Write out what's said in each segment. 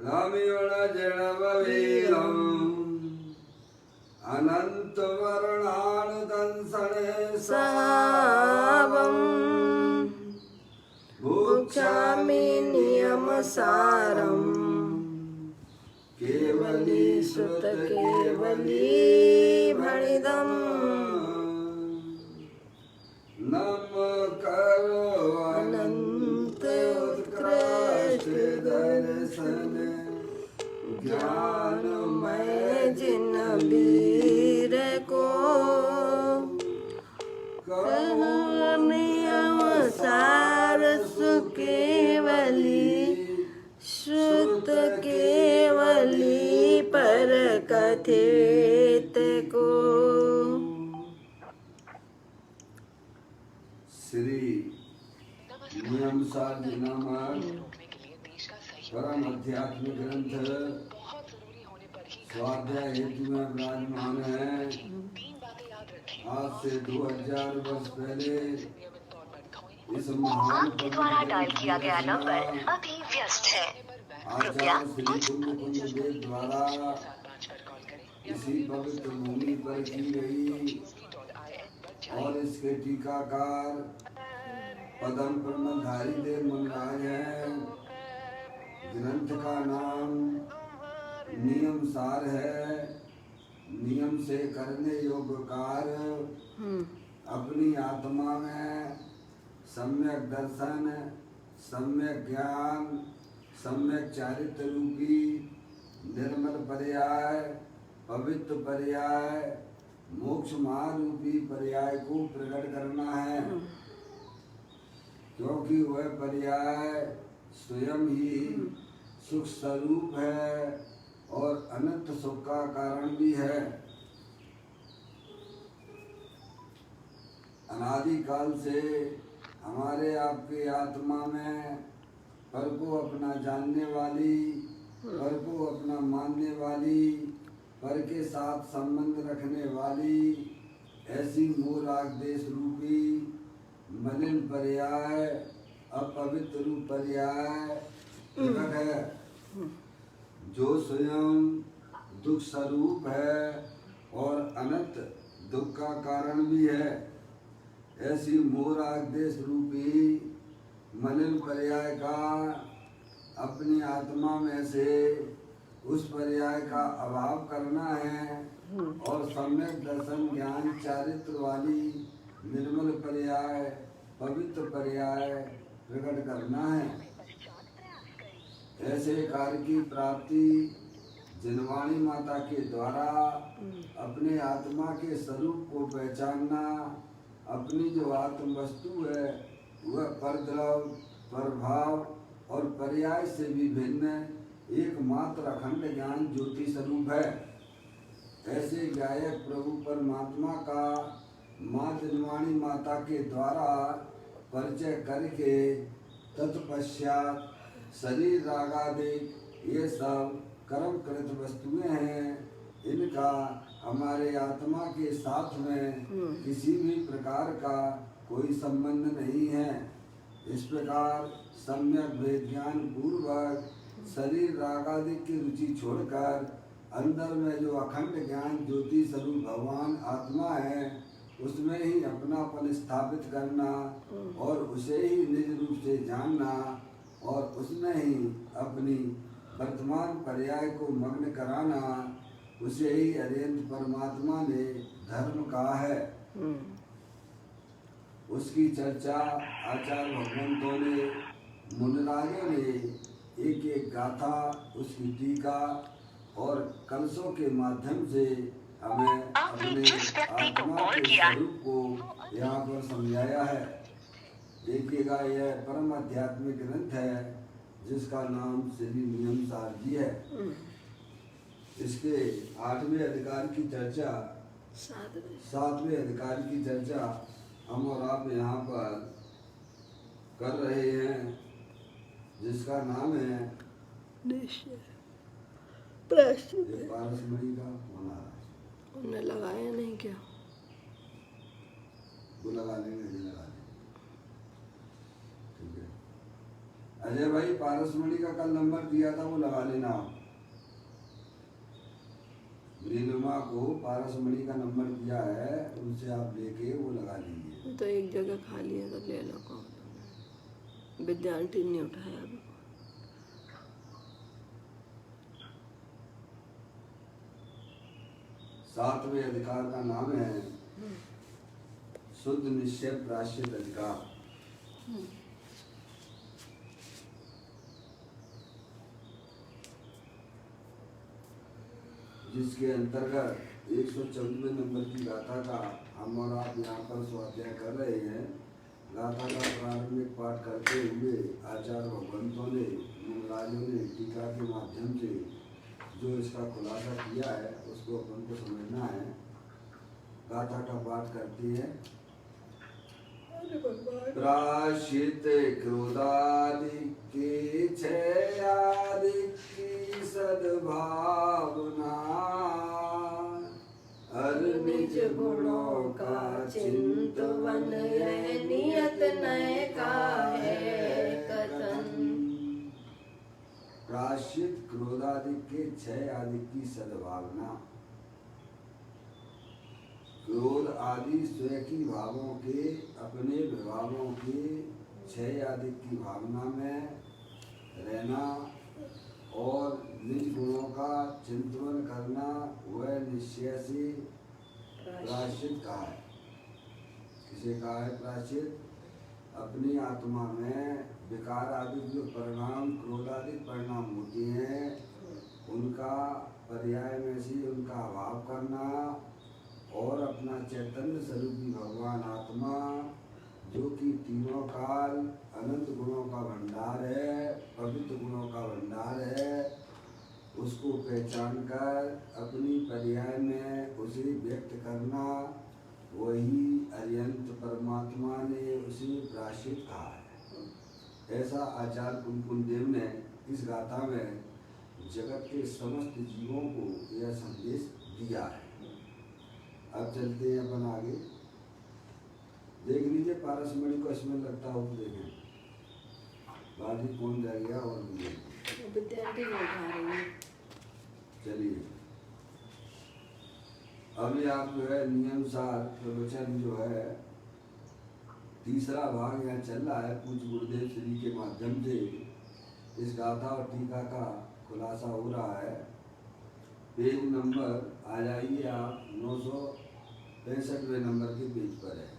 गामियोण जड़वीरम् अनंत वर्णानुदंसने सावम् भुक्षामि नियमसारम् केवली श्रुत केवली भणिदम् नम करो अनंत उत्कृष्ट दर्शन ज्ञानमय जिन वीर को कहूँ नियम सार सुकेवली श्रुत केवली पर कथित को। श्री नियमसार जी नामक परम आध्यात्मिक ग्रंथ स्वाध्याय हेतु में विराजमान है। आज से 2000 वर्ष पहले इस महान आपके द्वारा डायल किया गया नंबर अभी व्यस्त है, कृपया आचार्य श्री कुंज देव द्वारा इसी पवित्र भूमि पर की गई और इसके टीकाकार पदम ब्रह्मधारी देव मुनिराज हैं। ग्रंथ का नाम नियम सार है। नियम से करने योग्य कार्य अपनी आत्मा में सम्यक दर्शन, सम्यक ज्ञान, सम्यक चारित्र रूपी निर्मल पर्याय, पवित्र पर्याय, मोक्ष मार्ग रूपी पर्याय को प्रकट करना है, क्योंकि वह पर्याय स्वयं ही सुख स्वरूप है और अनंत सुख का कारण भी है। अनादि काल से हमारे आपके आत्मा में पर को अपना जानने वाली, पर को अपना मानने वाली, पर के साथ संबंध रखने वाली ऐसी मोराग देश रूपी मलिन पर्याय, अपवित्र रूप पर्याय प्रकट है, जो स्वयं दुख स्वरूप है और अनंत दुख का कारण भी है। ऐसी मोराग देश रूपी मलिन पर्याय का अपनी आत्मा में से उस पर्याय का अभाव करना है और सम्यक दर्शन ज्ञान चारित्र वाली निर्मल पर्याय, पवित्र पर्याय प्रकट करना है। ऐसे कार्य की प्राप्ति जिनवाणी माता के द्वारा अपने आत्मा के स्वरूप को पहचानना, अपनी जो आत्म वस्तु है वह परद्रव, प्रभाव और पर्याय से भी भिन्न एकमात्र अखंड ज्ञान ज्योति स्वरूप है। ऐसे गायक प्रभु परमात्मा का माँ जिनवाणी माता के द्वारा परिचय करके तत्पश्चात शरीर रागादि ये सब कर्मकृत वस्तुएं हैं, इनका हमारे आत्मा के साथ में किसी भी प्रकार का कोई संबंध नहीं है। इस प्रकार सम्यक वेद ज्ञान पूर्वक शरीर रागादि की रुचि छोड़कर अंदर में जो अखंड ज्ञान ज्योति स्वरूप भगवान आत्मा है उसमें ही अपनापन स्थापित करना और उसे ही निज रूप से जानना और उसमें ही अपनी वर्तमान पर्याय को मग्न कराना, उसे ही अरिहंत परमात्मा ने धर्म कहा है। उसकी चर्चा आचार्य भगवंतों ने, मुनिराजों ने एक एक गाथा, उसकी टीका और कलशों के माध्यम से हमें अपने आत्मा के स्वरूप को यहाँ पर समझाया है। देखिएगा, यह परम आध्यात्मिक ग्रंथ है जिसका नाम श्री नियमसार जी है। इसके 8वें अधिकार की चर्चा, 7वें अधिकार की चर्चा हम और आप यहाँ पर कर रहे हैं, जिसका नाम है पारसमणि का होना। उन्हें लगाया नहीं क्या? वो लगा लेंगे, लगा लेंगे। ठीक है। अजय भाई पारसमणि का कल नंबर दिया था, वो लगा लेना आप। नीलिमा को पारसमणि का नंबर दिया है, उनसे आप लेके वो लगा लीजिए। तो एक जगह खाली है तो ले लो। कौन विद्यार्थी नहीं उठाया अभी। सातवें अधिकार का नाम है शुद्ध निश्चय प्रायश्चित अधिकार। जिसके अंतर्गत 114वें नंबर की गाथा का हम और आप यहाँ पर स्वाध्याय कर रहे हैं। गाथा का प्रारंभिक पाठ करते हुए आचार्य भगवंतों ने, मुनिराजों ने टीका के माध्यम से जो इसका खुलासा किया है उसको अपन को समझना है। गाथा का पाठ करती है। प्रायश्चित क्रोधादि के क्षय आदि की सद्भावना, हर निज गुणों का चिंतवन, यह नियत नय का है कथन। प्रायश्चित क्रोधादि के क्षय आदि की सद्भावना, क्रोध आदि स्वयं की भावों के, अपने विभावों के क्षय आदि की भावना में रहना और निज गुणों का चिंतन करना, वह निश्चय से प्रायश्चित कहा है। किसे कहा है प्रायश्चित? अपनी आत्मा में विकार आदि जो परिणाम, क्रोध आदि परिणाम होते हैं, उनका पर्याय में से उनका अभाव करना और अपना चैतन्य स्वरूपी भगवान आत्मा, जो कि तीनों काल अनंत गुणों का भंडार है, पवित्र गुणों का भंडार है, उसको पहचान कर अपनी पर्याय में उसे व्यक्त करना, वही अरिहंत परमात्मा ने उसे प्रायश्चित कहा है। ऐसा आचार्य कुलकुल देव ने इस गाथा में जगत के समस्त जीवों को यह संदेश दिया है। अब चलते हैं अपन आगे। देख लीजिए पारसमणि को इसमें लगता हो तो देखें। बाकी कौन रह गया और भी विद्यार्थी नहीं उठा रही है। चलिए अभी आप जो है नियमसार प्रवचन जो है तीसरा भाग यहाँ चल रहा है। पूज्य गुरुदेव श्री के माध्यम से इस गाथा और टीका का खुलासा हो रहा है। पेज नंबर आ जाइए आप 965वें नंबर के पेज पर है।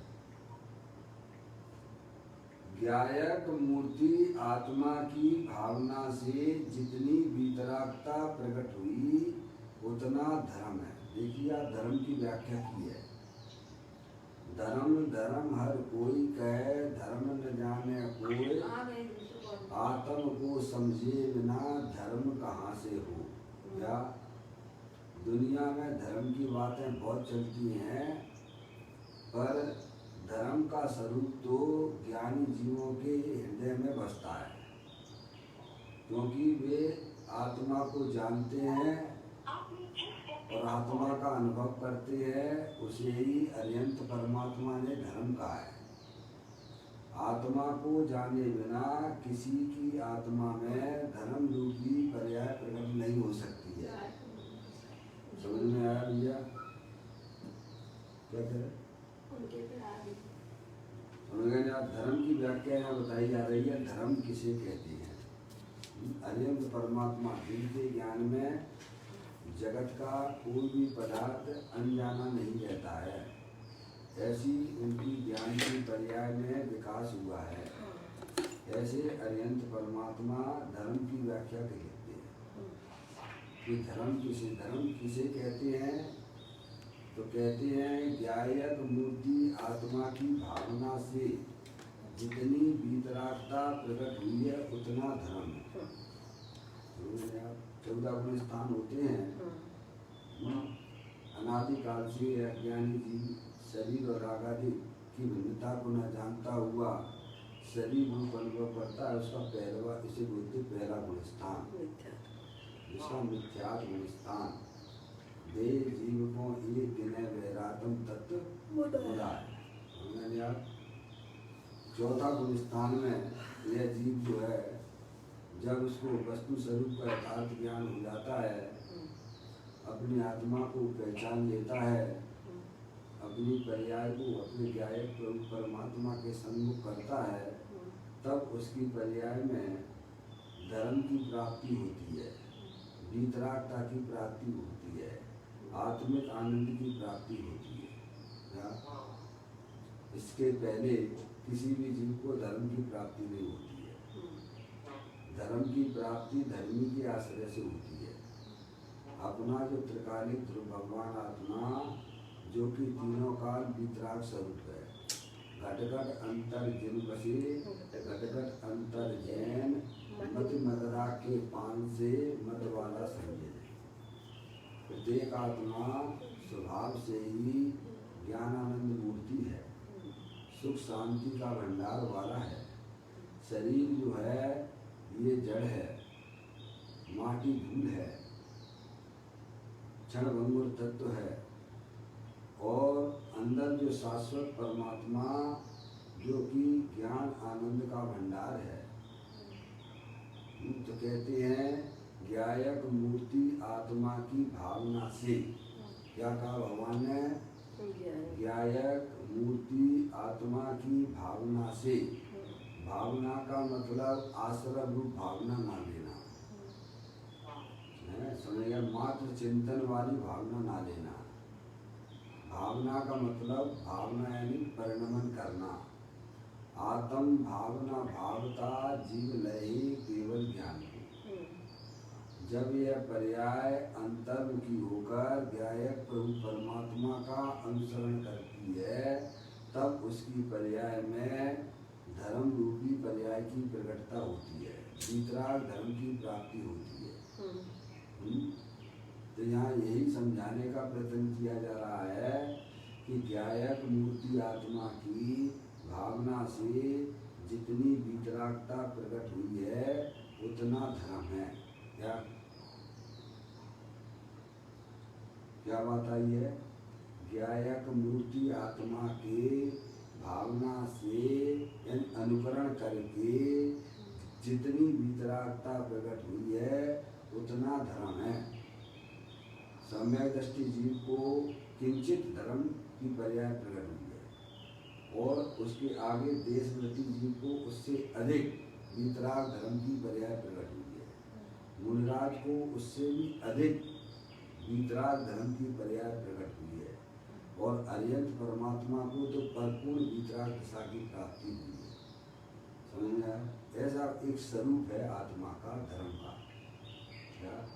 ज्ञायक मूर्ति आत्मा की भावना से जितनी वितरागता प्रकट हुई उतना धर्म है। देखिए आप धर्म की व्याख्या की है। धर्म धर्म हर कोई कहे, धर्म न जाने कोई, आत्म को समझे बिना धर्म कहाँ से हो। क्या दुनिया में धर्म की बातें बहुत चलती हैं, पर धर्म का स्वरूप तो ज्ञानी जीवों के हृदय में बसता है, क्योंकि वे आत्मा को जानते हैं और आत्मा का अनुभव करते हैं। उसे ही अरिहंत परमात्मा ने धर्म कहा है। आत्मा को जाने बिना किसी की आत्मा में धर्म रूपी पर्याय प्रकट नहीं हो सकती है। समझ में आया भैया? क्या कह रहे? आप धर्म की व्याख्या यहाँ बताई जा रही है। धर्म किसे कहते हैं? अरिहंत परमात्मा जिनके ज्ञान में जगत का कोई भी पदार्थ अनजाना नहीं रहता है, ऐसी उनकी ज्ञान की पर्याय में विकास हुआ है। ऐसे अरिहंत परमात्मा धर्म की व्याख्या कहते हैं कि धर्म किसे कहते हैं? तो कहते हैं ज्ञायक मूर्ति आत्मा की भावना से जितनी वितरागता प्रकट हुई है उतना धर्म है। 14 गुण स्थान होते हैं। अनादिकाल से अज्ञानी जीव शरीर और राग आदि की भिन्नता को न जानता हुआ शरीर रूप अनुभव करता है। उसका पहला, इसे बोलते पहला गुण स्थान, जिसका मिथ्यात्व गुण स्थान। वे जीव को एक दिन वैरातम तत्व बोला है। चौथा गुण स्थान में यह जीव जो है जब उसको वस्तु स्वरूप का यथार्थ ज्ञान हो जाता है, अपनी आत्मा को पहचान लेता है, अपनी पर्याय को अपने ज्ञायक प्रभु परमात्मा के सम्मुख करता है, तब उसकी पर्याय में धर्म की प्राप्ति होती है, वीतरागता की प्राप्ति होती है, आत्मिक आनंद की प्राप्ति होती है। इसके पहले किसी भी जीव को धर्म की प्राप्ति नहीं होती है। धर्म की प्राप्ति धर्मी के आश्रय से होती है। अपना जो त्रिकालिक ध्रुव भगवान आत्मा, जो कि तीनों काल वीतराग स्वरूप है, घटघट अंतर जिन बसे, घटघट अंतर जैन, मत मदरा के पान से मत वाला समझे। प्रत्येक आत्मा स्वभाव से ही ज्ञानानंद मूर्ति है, सुख शांति का भंडार वाला है। शरीर जो है ये जड़ है, माटी धूल है, क्षणभंगुर तत्व है, और अंदर जो शाश्वत परमात्मा जो कि ज्ञान आनंद का भंडार है, तो कहते हैं ज्ञायक मूर्ति आत्मा की भावना से। क्या कहा भगवान ने? ज्ञायक मूर्ति आत्मा की भावना से। भावना का मतलब आश्रय रूप भावना ना लेना, समझिए, मात्र चिंतन वाली भावना ना लेना। भावना का मतलब भावना यानी परिणमन करना। आत्म भावना भावता जीव लहे केवल ज्ञान। जब यह पर्याय अंतर्मुखी होकर ज्ञायक प्रभु परमात्मा का अनुसरण करती है, तब उसकी पर्याय में धर्म रूपी पर्याय की प्रकटता होती है, वीतराग धर्म की प्राप्ति होती है। तो यहाँ यही समझाने का प्रयत्न किया जा रहा है कि ज्ञायक मूर्ति आत्मा की भावना से जितनी वीतरागता प्रकट हुई है, उतना धर्म है। क्या बात आई है? ज्ञायक मूर्ति आत्मा के भावना से अनुकरण करके जितनी वीतरागता प्रकट हुई है, उतना धर्म है। सम्यक दृष्टि जीव को किंचित धर्म की पर्याय प्रकट हुई है, और उसके आगे देशव्रती जीव को उससे अधिक वीतराग धर्म की पर्याय प्रकट हुई है। मुनिराज को उससे भी अधिक वीतराग धर्म की पर्याय प्रकट हुई है, और अर्यंत परमात्मा को तो परिपूर्ण वीतराग दशा की प्राप्ति हुई है। समझ में आया? ऐसा एक स्वरूप है आत्मा का, धर्म का।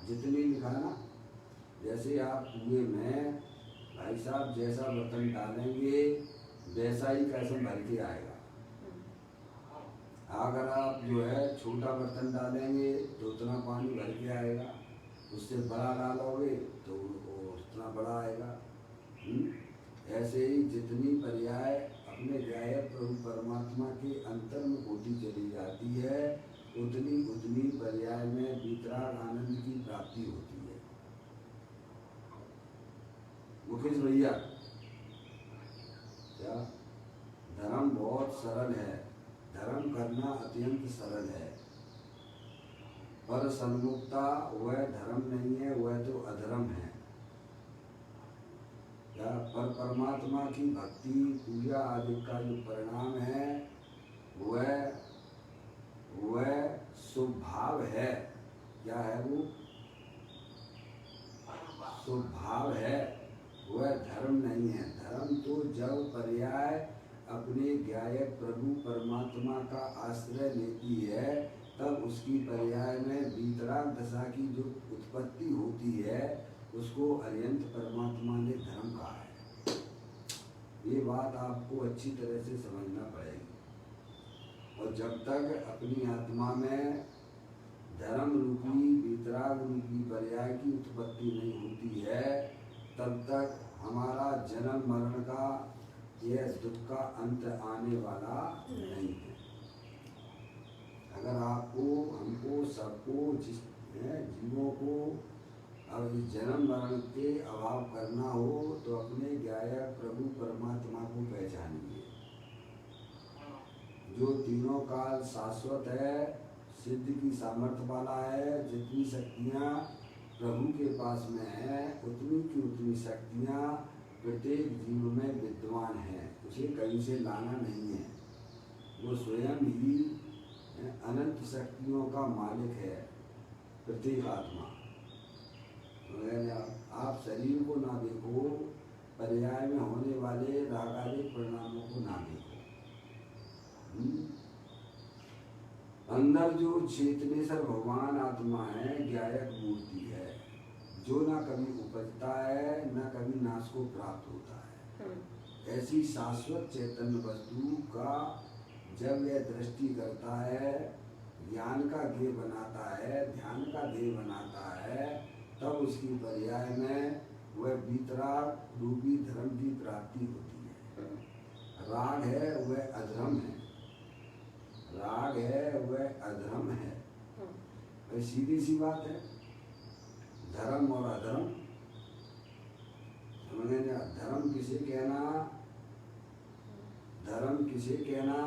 जितनी लिखा ना, जैसे आप कुएं में भाई साहब जैसा बर्तन डालेंगे वैसा ही कसम भर के आएगा। अगर आप जो है छोटा बर्तन डालेंगे तो उतना पानी भर के आएगा, उससे बड़ा डालोगे तो उतना बड़ा आएगा। ऐसे ही जितनी पर्याय अपने ज्ञायक प्रभु परमात्मा के अंतर में होती चली जाती है, उतनी उतनी पर्याय में वीतराग आनंद की प्राप्ति होती है। मुकेश भैया, क्या धर्म बहुत सरल है, धर्म करना अत्यंत सरल है, पर सन्मुखता वह धर्म नहीं है, वह तो अधर्म है। क्या पर परमात्मा की भक्ति पूजा आदि का जो परिणाम है, वह स्वभाव है। क्या है वो? स्वभाव है, वह धर्म नहीं है। धर्म तो जब पर्याय अपने ज्ञायक प्रभु परमात्मा का आश्रय लेती है, तब उसकी पर्याय में वीतराग दशा की जो उत्पत्ति होती है, उसको अर्यंत परमात्मा ने धर्म कहा है। ये बात आपको अच्छी तरह से समझना पड़ेगी। और जब तक अपनी आत्मा में धर्म रूपी वीतराग रूपी पर्याय की उत्पत्ति नहीं होती है, तब तक हमारा जन्म मरण का यह दुख का अंत आने वाला नहीं है। अगर आपको, हमको, सबको, जिस जीवों को अब इस जन्म मरण के अभाव करना हो, तो अपने ज्ञायक प्रभु परमात्मा को पहचानिए, जो तीनों काल शाश्वत है, सिद्ध की सामर्थ्य वाला है। जितनी शक्तियाँ प्रभु के पास में है उतनी की उतनी शक्तियाँ प्रत्येक जीव में विद्वान है, उसे कहीं से लाना नहीं है। वो स्वयं ही अनंत शक्तियों का मालिक है प्रत्येक आत्मा। आप शरीर को ना देखो, पर्याय में होने वाले रागारिक परिणामों को ना देखो। अंदर जो चेतनेश्वर भगवान आत्मा है, ज्ञायक मूर्ति है, जो ना कभी उपजता है न कभी नाश को प्राप्त होता है। ऐसी शाश्वत चैतन्य वस्तु का जब यह दृष्टि करता है, ज्ञान का ध्येय बनाता है, ध्यान का ध्येय बनाता है, तब उसकी पर्याय में वह वीतराग रूपी धर्म की प्राप्ति होती है। राग है वह अधर्म है, राग है वह अधर्म है। भाई सीधी सी बात है, धर्म और अधर्म समझे ना। धर्म किसे कहना, धर्म किसे कहना,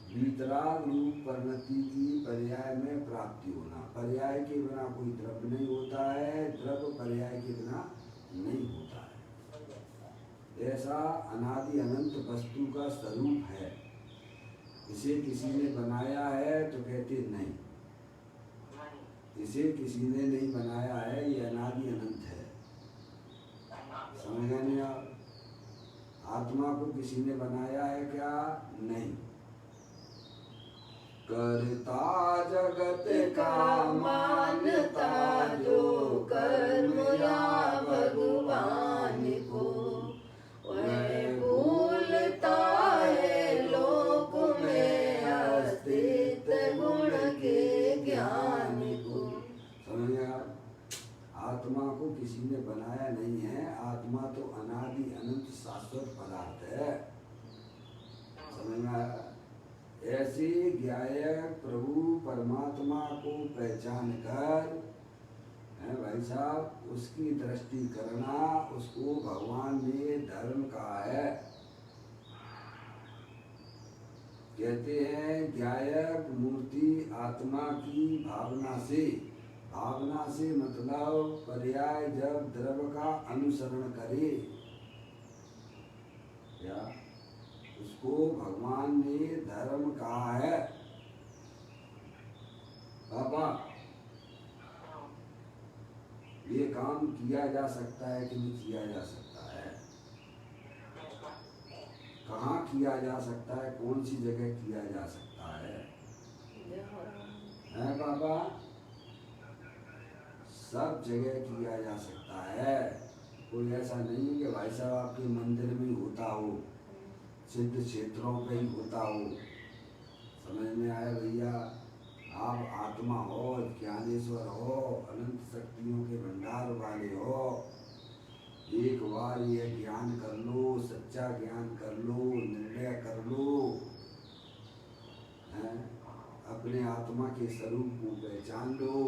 वीतराग रूप परिणति की पर्याय में प्राप्ति होना। पर्याय के बिना कोई द्रव्य नहीं होता है, द्रव्य पर्याय के बिना नहीं होता है। ऐसा अनादि अनंत वस्तु का स्वरूप है। इसे किसी ने बनाया है तो कहते नहीं, इसे किसी ने नहीं बनाया है, ये अनादि अनंत है। समझ गए नहीं आप? आत्मा को किसी ने बनाया है क्या? नहीं। करता जगत का मानता जो कर्म या भगवान को, वह भूलता है लोक में अस्तित्व गुण के ज्ञान को। समझ आप? आत्मा को किसी ने बनाया नहीं है, आत्मा तो अनादि अनंत शाश्वत पदार्थ है। समझ में आया? ऐसे ज्ञायक प्रभु परमात्मा को पहचान कर है भाई साहब, उसकी दृष्टि करना, उसको भगवान ने धर्म कहा है। कहते हैं ज्ञायक मूर्ति आत्मा की भावना से, भावना से मतलब पर्याय जब द्रव्य का अनुसरण करे, क्या उसको भगवान ने धर्म कहा है। पापा ये काम किया जा सकता है कि नहीं किया जा सकता है? कहाँ किया जा सकता है, कौन सी जगह किया जा सकता है? है पापा? सब जगह किया जा सकता है। कोई ऐसा नहीं है कि भाई साहब आपके मंदिर में ही होता हो, सिद्ध क्षेत्रों पे ही होता हो। समझ में आया भैया? आप आत्मा हो, ज्ञानेश्वर हो, अनंत शक्तियों के भंडार वाले हो। एक बार ये ज्ञान कर लो, सच्चा ज्ञान कर लो, निर्णय कर लो, हैं? अपने आत्मा के स्वरूप को पहचान लो,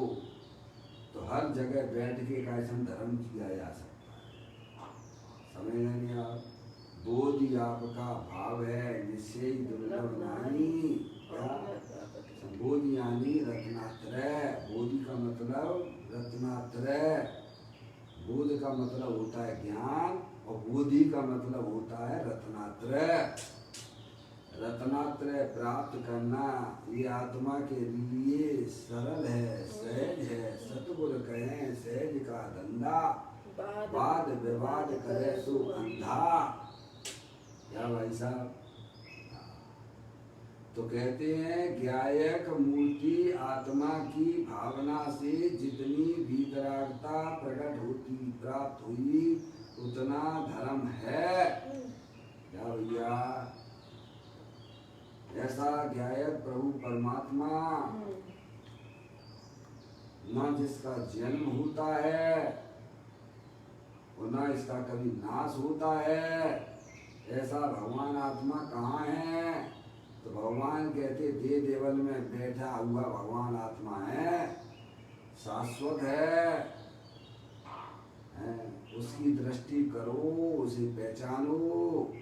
तो हर जगह बैठ के कैसा धर्म किया जा सकता है। समझ नहीं आप? बोधि आपका भाव है जिससे ही दुर्लभ नानी, क्या बोधि यानी रत्नात्रय। बोधि का मतलब रत्नात्रय, बोध का मतलब होता है ज्ञान और बोधि का मतलब होता है रत्नात्रय। रत्नात्रय प्राप्त करना ये आत्मा के लिए सरल है, सहज है। सतगुरु कहें सहज का धंधा, वाद विवाद करे सो अंधा। क्या भाई साहब? तो कहते हैं ज्ञायक मूर्ति आत्मा की भावना से जितनी वीतरागता प्रकट होती, प्राप्त हुई, उतना धर्म है। क्या भैया? ऐसा ज्ञायक प्रभु परमात्मा न जिसका जन्म होता है और न इसका कभी नाश होता है, ऐसा भगवान आत्मा कहाँ है? तो भगवान कहते दे देवल में बैठा हुआ भगवान आत्मा है, शाश्वत है। उसकी दृष्टि करो, उसे पहचानो।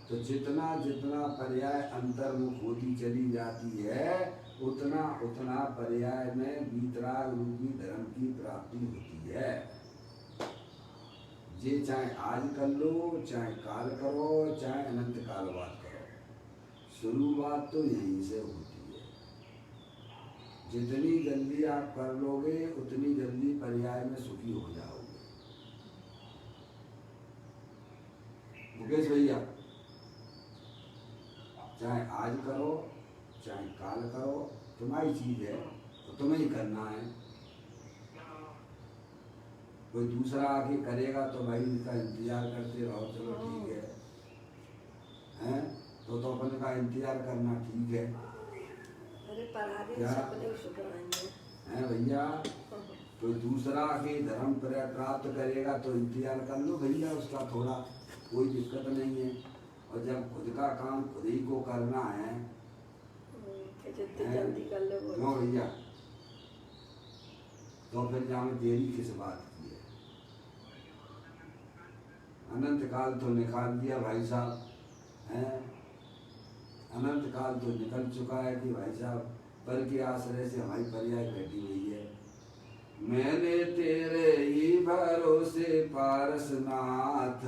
तो जितना जितना पर्याय अंतर्मुख होती चली जाती है उतना उतना पर्याय में वीतराग रूपी धर्म की प्राप्ति होती है। ये चाहे आज कर लो, चाहे काल करो, चाहे अनंत काल बाद करो, शुरुआत तो यहीं से होती है। जितनी जल्दी आप कर लोगे उतनी जल्दी पर्याय में सुखी हो जाओगे। मुकेश भैया, चाहे आज करो चाहे काल करो, तुम्हारी चीज है तो तुम्हें ही करना है। कोई दूसरा आके करेगा तो भाई उसका इंतजार करते रहो, चलो ठीक है, हैं? तो अपन का इंतजार करना ठीक है। अरे पराधीन क्या? सपने सुधराएंगे हैं भैया? कोई दूसरा आके धर्म प्राप्त करेगा तो इंतजार कर लो भैया, उसका थोड़ा कोई दिक्कत नहीं है। और जब खुद का काम खुद ही को करना है, जितनी जल्दी कर ले वो क्यों भैया? तो फिर जामे देरी किस बात की है? अनंत काल तो निकाल दिया भाई साहब, हैं? अनंत काल तो निकल चुका है कि भाई साहब पर के आश्रय से हमारी पर्याय बैठी हुई है। मैंने तेरे ही भरोसे पारसनाथ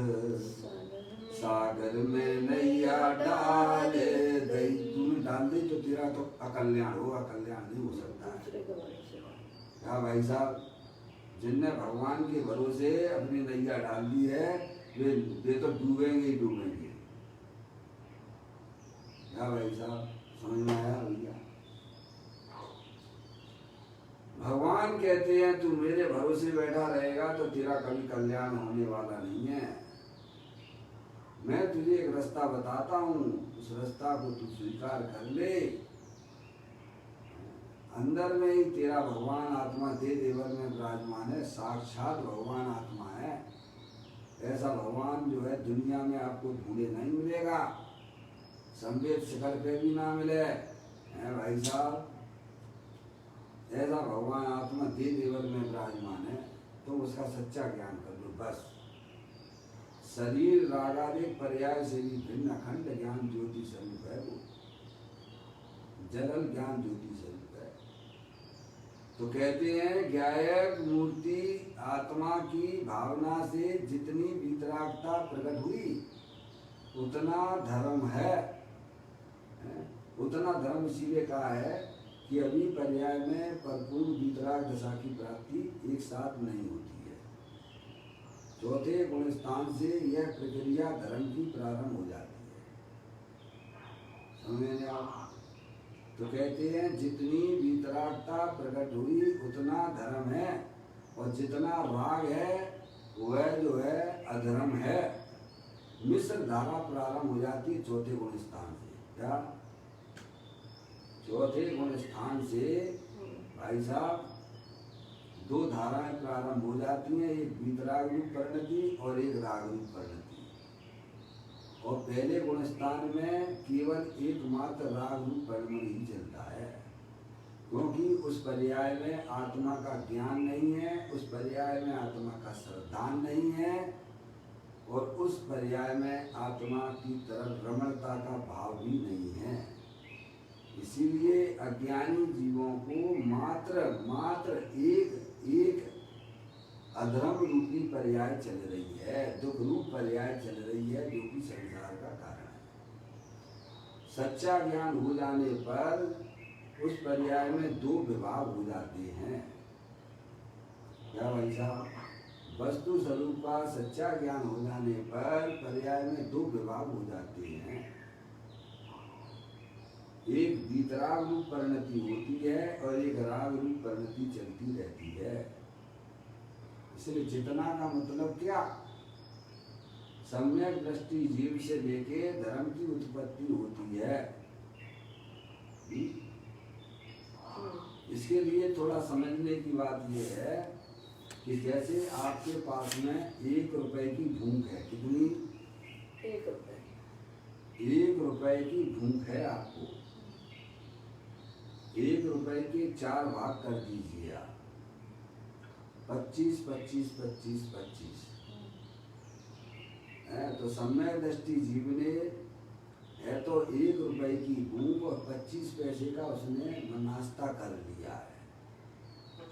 सागर में नैया डाले दई। तूने डाल दी तो तेरा तो अकल्याण हो, अकल्याण नहीं हो सकता है। क्या भाई साहब, जिनने भगवान के भरोसे अपनी नैया डाल दी है वे तो डूबेंगे ही डूबेंगे। क्या भाई साहब, समझ में आया भैया? भगवान कहते हैं तू मेरे भरोसे बैठा रहेगा तो तेरा कभी कल्याण होने वाला नहीं है। मैं तुझे एक रास्ता बताता हूँ, उस रास्ता को तू स्वीकार कर ले। अंदर में ही तेरा भगवान आत्मा दे देवर में विराजमान है, साक्षात भगवान आत्मा है। ऐसा भगवान जो है दुनिया में आपको ढूंढे नहीं मिलेगा, संवेद शिखर पे भी ना मिले, है भाई साहब। ऐसा भगवान आत्मा दे देवर में विराजमान है, तो उसका सच्चा ज्ञान कर लो बस। शरीर रागादिक पर्याय से भी भिन्न अखंड ज्ञान ज्योति स्वरूप है वो, जलल ज्ञान ज्योति स्वरूप है। तो कहते हैं ज्ञायक मूर्ति आत्मा की भावना से जितनी वितरागता प्रकट हुई उतना धर्म है, उतना धर्म इसीलिए कहा है कि अभी पर्याय में परिपूर्ण वितराग दशा की प्राप्ति एक साथ नहीं होती है। चौथे गुण स्थान से यह प्रक्रिया धर्म की प्रारंभ हो जाती है। समझ आप? तो कहते हैं जितनी वितरागता प्रकट हुई उतना धर्म है, और जितना राग है वह जो है अधर्म है। मिश्र धारा प्रारंभ हो जाती है चौथे गुण स्थान से। क्या? चौथे गुण स्थान से भाई साहब दो धाराएं प्रारंभ हो जाती हैं, एक वितराग रूप परिणति और एक राग रूप परिणति। और पहले गुण स्थान में केवल एकमात्र राग रूप परिणति ही चलता है, क्योंकि उस पर्याय में आत्मा का ज्ञान नहीं है, उस पर्याय में आत्मा का श्रद्धान नहीं है, और उस पर्याय में आत्मा की तरफ रमणता का भाव भी नहीं है। इसीलिए अज्ञानी जीवों को मात्र एक अधर्म रूपी पर्याय चल रही है, दुख रूप पर्याय चल रही है, जो कि संसार का कारण है। सच्चा ज्ञान हो जाने पर उस पर्याय में दो विभाग हो जाते हैं। क्या भाई साहब? वस्तु स्वरूप का सच्चा ज्ञान हो जाने पर पर्याय में दो विभाग हो जाते हैं। एक वितराग रूप परिणति होती है और एक राग रूप परिणति चलती रहती है। इसलिए जितना का मतलब क्या? सम्यक दृष्टि जीव से लेके धर्म की उत्पत्ति होती है। इसके लिए थोड़ा समझने की बात यह है कि जैसे आपके पास में 1 रुपए की भूख है। कितनी? 1 रुपए। 1 रुपए की भूख है आपको। 1 रुपए के 4 भाग कर दीजिए आप, 25, 25, 25, 25 है। तो सम्यक दृष्टि जीव ने है तो 1 रुपए की भूख और 25 पैसे का उसने नाश्ता कर लिया है,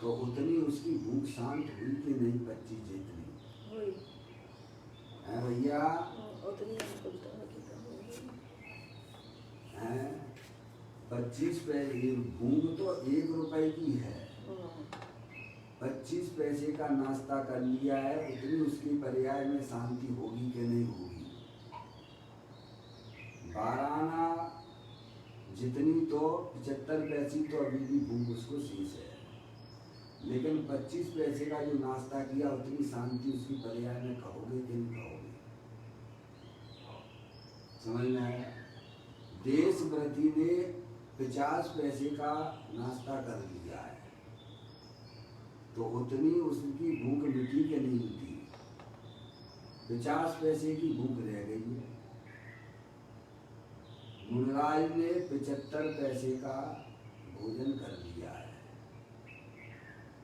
तो उतनी उसकी भूख शांत हुई कि नहीं? 25 जितनी हुई है भैया उतनी हमको तो है। 25 पैसे भूख तो 1 रुपए की है, 25 पैसे का नाश्ता कर लिया है, उतनी उसकी पर्याय में शांति होगी कि नहीं होगी? 12 आना जितनी तो 75 पैसे तो अभी भी भूख उसको शेष है, लेकिन 25 पैसे का जो नाश्ता किया उतनी शांति उसकी पर्याय में कहोगे कि नहीं कहोगे? समझ में आया? देशव्रती ने 50 पैसे का नाश्ता कर लिया है, तो उतनी उसकी भूख मिटी कि नहीं मिटी? 50 पैसे की भूख रह गई है। मुनराज ने 75 पैसे का भोजन कर लिया है,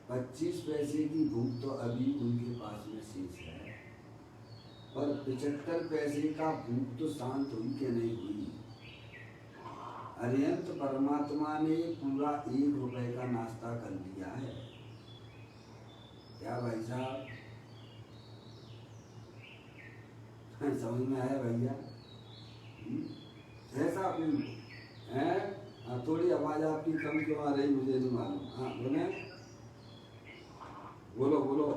25 पैसे की भूख तो अभी उनके पास में शेष है, पर 75 पैसे का भूख तो शांत हुई कि नहीं हुई? अरिहंत परमात्मा ने पूरा 1 रुपए का नाश्ता कर लिया है। क्या भाई साहब समझ में आया भैया? ऐसा कोई है? थोड़ी आवाज आपकी कम क्यों आ रही मुझे नहीं मालूम। हाँ बोले, बोलो बोलो।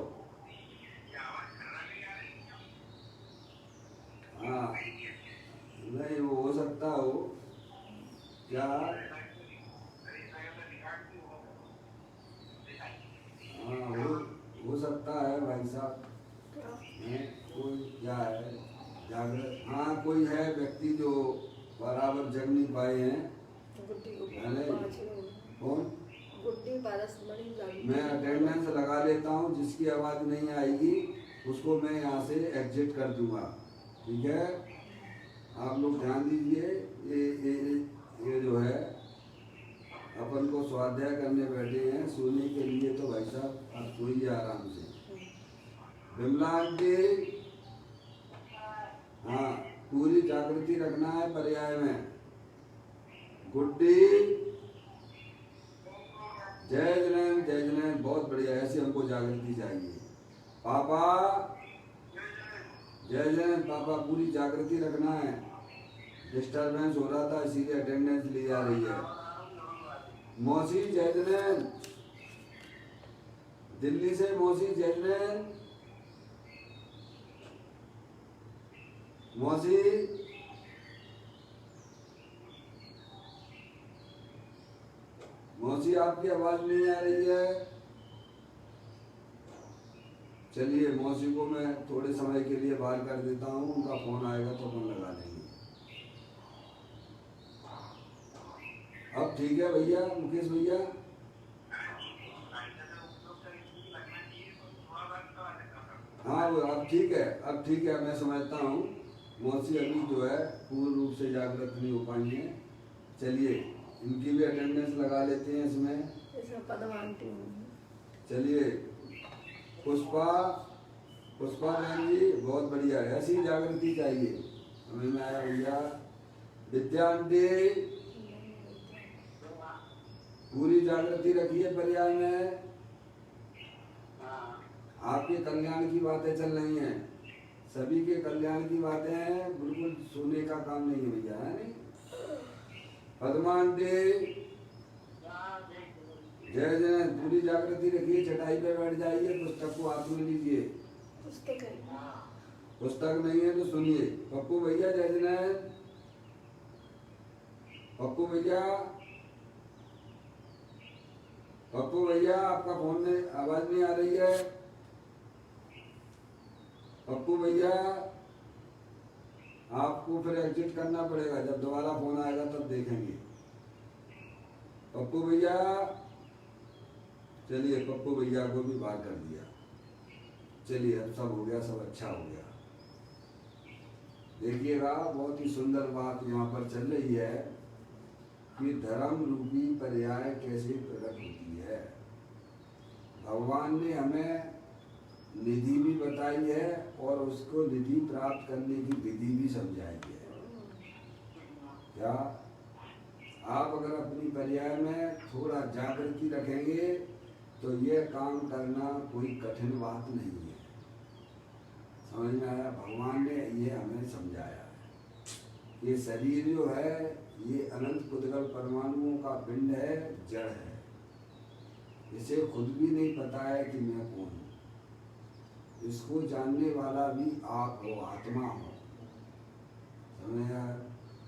हाँ नहीं वो हो सकता हो क्या? हाँ हो सकता है भाई साहब। कोई क्या है जागृत? हाँ कोई है व्यक्ति जो बराबर जग नहीं पाए हैं। कौन? मैं अटेंडेंस लगा लेता हूँ, जिसकी आवाज़ नहीं आएगी उसको मैं यहाँ से एग्जिट कर दूंगा, ठीक है? आप लोग ध्यान दीजिए। ये जो है अपन को स्वाध्याय करने बैठे हैं, सोने के लिए तो भाई साहब आप सोइए आराम से। विमला आंटी, हाँ पूरी जागृति रखना है पर्याय में। गुड्डी, जय जैन, बहुत बढ़िया, ऐसी हमको जागृति चाहिए। पापा, जय जैन पापा, पूरी जागृति रखना है। डिस्टर्बेंस हो रहा था इसीलिए अटेंडेंस ली जा रही है। मौसी जय जैन, दिल्ली से मौसी जय जैन। मौसी मौसी आपकी आवाज नहीं आ रही है। चलिए मौसी को मैं थोड़े समय के लिए बाहर कर देता हूँ, उनका फोन आएगा तो अपन लगा लेंगे। अब ठीक है भैया, मुकेश भैया? हाँ वो अब ठीक है, मैं समझता हूँ। मौसी अभी जो है पूर्ण रूप से जागृत नहीं हो पाई है। चलिए इनकी भी अटेंडेंस लगा लेते हैं इसमें। चलिए पुष्पा बहन जी, बहुत बढ़िया, ऐसी जागृति चाहिए हमें में आया भैया। विद्या आंटी, पूरी जागृति रखिए पर्याय में। आपके कल्याण की बातें चल रही हैं, सभी के कल्याण की बातें हैं, बिल्कुल सोने का काम नहीं है भैया, है नहीं? पद्मा आंटी, जय जय, पूरी जागृति रखिए, चटाई पे बैठ जाइए, पुस्तक को हाथ में लीजिए। पुस्तक नहीं है तो सुनिए। पप्पू भैया जय जय, पप्पू भैया आपका फोन में आवाज नहीं आ रही है। पप्पू भैया आपको फिर एग्जिट करना पड़ेगा, जब दोबारा फोन आएगा तब देखेंगे। पप्पू भैया, चलिए पप्पू भैया को भी बाहर कर दिया। चलिए अब सब हो गया, सब अच्छा हो गया। देखिएगा बहुत ही सुंदर बात यहाँ पर चल रही है कि धर्म रूपी पर्याय कैसे प्रकट होती है। भगवान ने हमें निधि भी बताई है और उसको निधि प्राप्त करने की विधि भी समझाई है। क्या आप अगर अपनी पर्याय में थोड़ा जागृति रखेंगे तो ये काम करना कोई कठिन बात नहीं है। समझ में आया? भगवान ने ये हमें समझाया है। ये शरीर जो है ये अनंत पुद्गल परमाणुओं का पिंड है, जड़ है। इसे खुद भी नहीं पता है कि मैं कौन हूँ। इसको जानने वाला भी आप हो, आत्मा हो। समझ आया?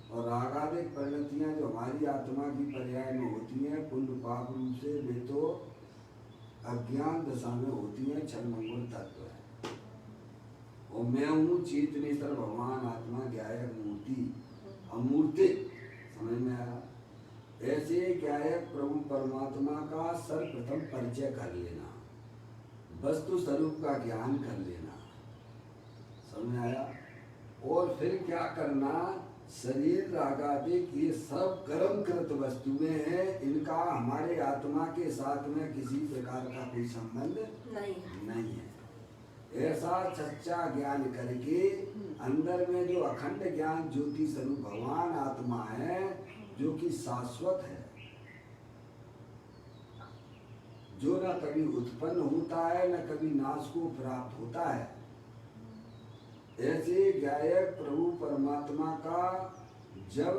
और रागादिक परिणतियाँ जो हमारी आत्मा की पर्याय में होती हैं, पुण्य पाप रूप से वे तो अज्ञान दशा में होती हैं, छल मंगल तत्व है। और मैं हूँ चेतनेश्वर भगवान आत्मा ज्ञायक मूर्ति अमूर्तिक। समझ में आया? ऐसे ज्ञायक प्रभु परमात्मा का सर्वप्रथम परिचय कर लेना, वस्तु स्वरूप का ज्ञान कर लेना। समझ में आया? और फिर क्या करना? शरीर रागादिक ये सब कर्म कृत वस्तुएं हैं, इनका हमारे आत्मा के साथ में किसी प्रकार का कोई संबंध नहीं है। ऐसा सच्चा ज्ञान करके अंदर में जो अखंड ज्ञान ज्योति स्वरूप भगवान आत्मा है, जो कि शाश्वत है, जो न कभी उत्पन्न होता है न कभी नाश को प्राप्त होता है, ऐसे ज्ञायक प्रभु परमात्मा का जब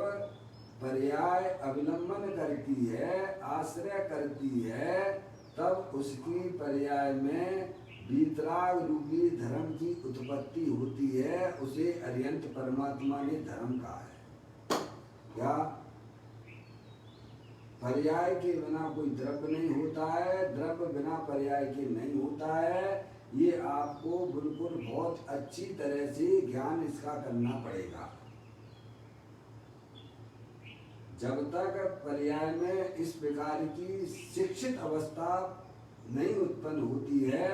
पर्याय अवलंबन करती है, आश्रय करती है, तब उसकी पर्याय में वीतराग रूपी धर्म की उत्पत्ति होती है। उसे अर्यंत परमात्मा ने धर्म कहा है। क्या? पर्याय के बिना कोई द्रव्य नहीं होता है, द्रव्य बिना पर्याय के नहीं होता है। ये आपको बिल्कुल बहुत अच्छी तरह से ज्ञान इसका करना पड़ेगा। जब तक पर्याय में इस प्रकार की शिक्षित अवस्था नहीं उत्पन्न होती है,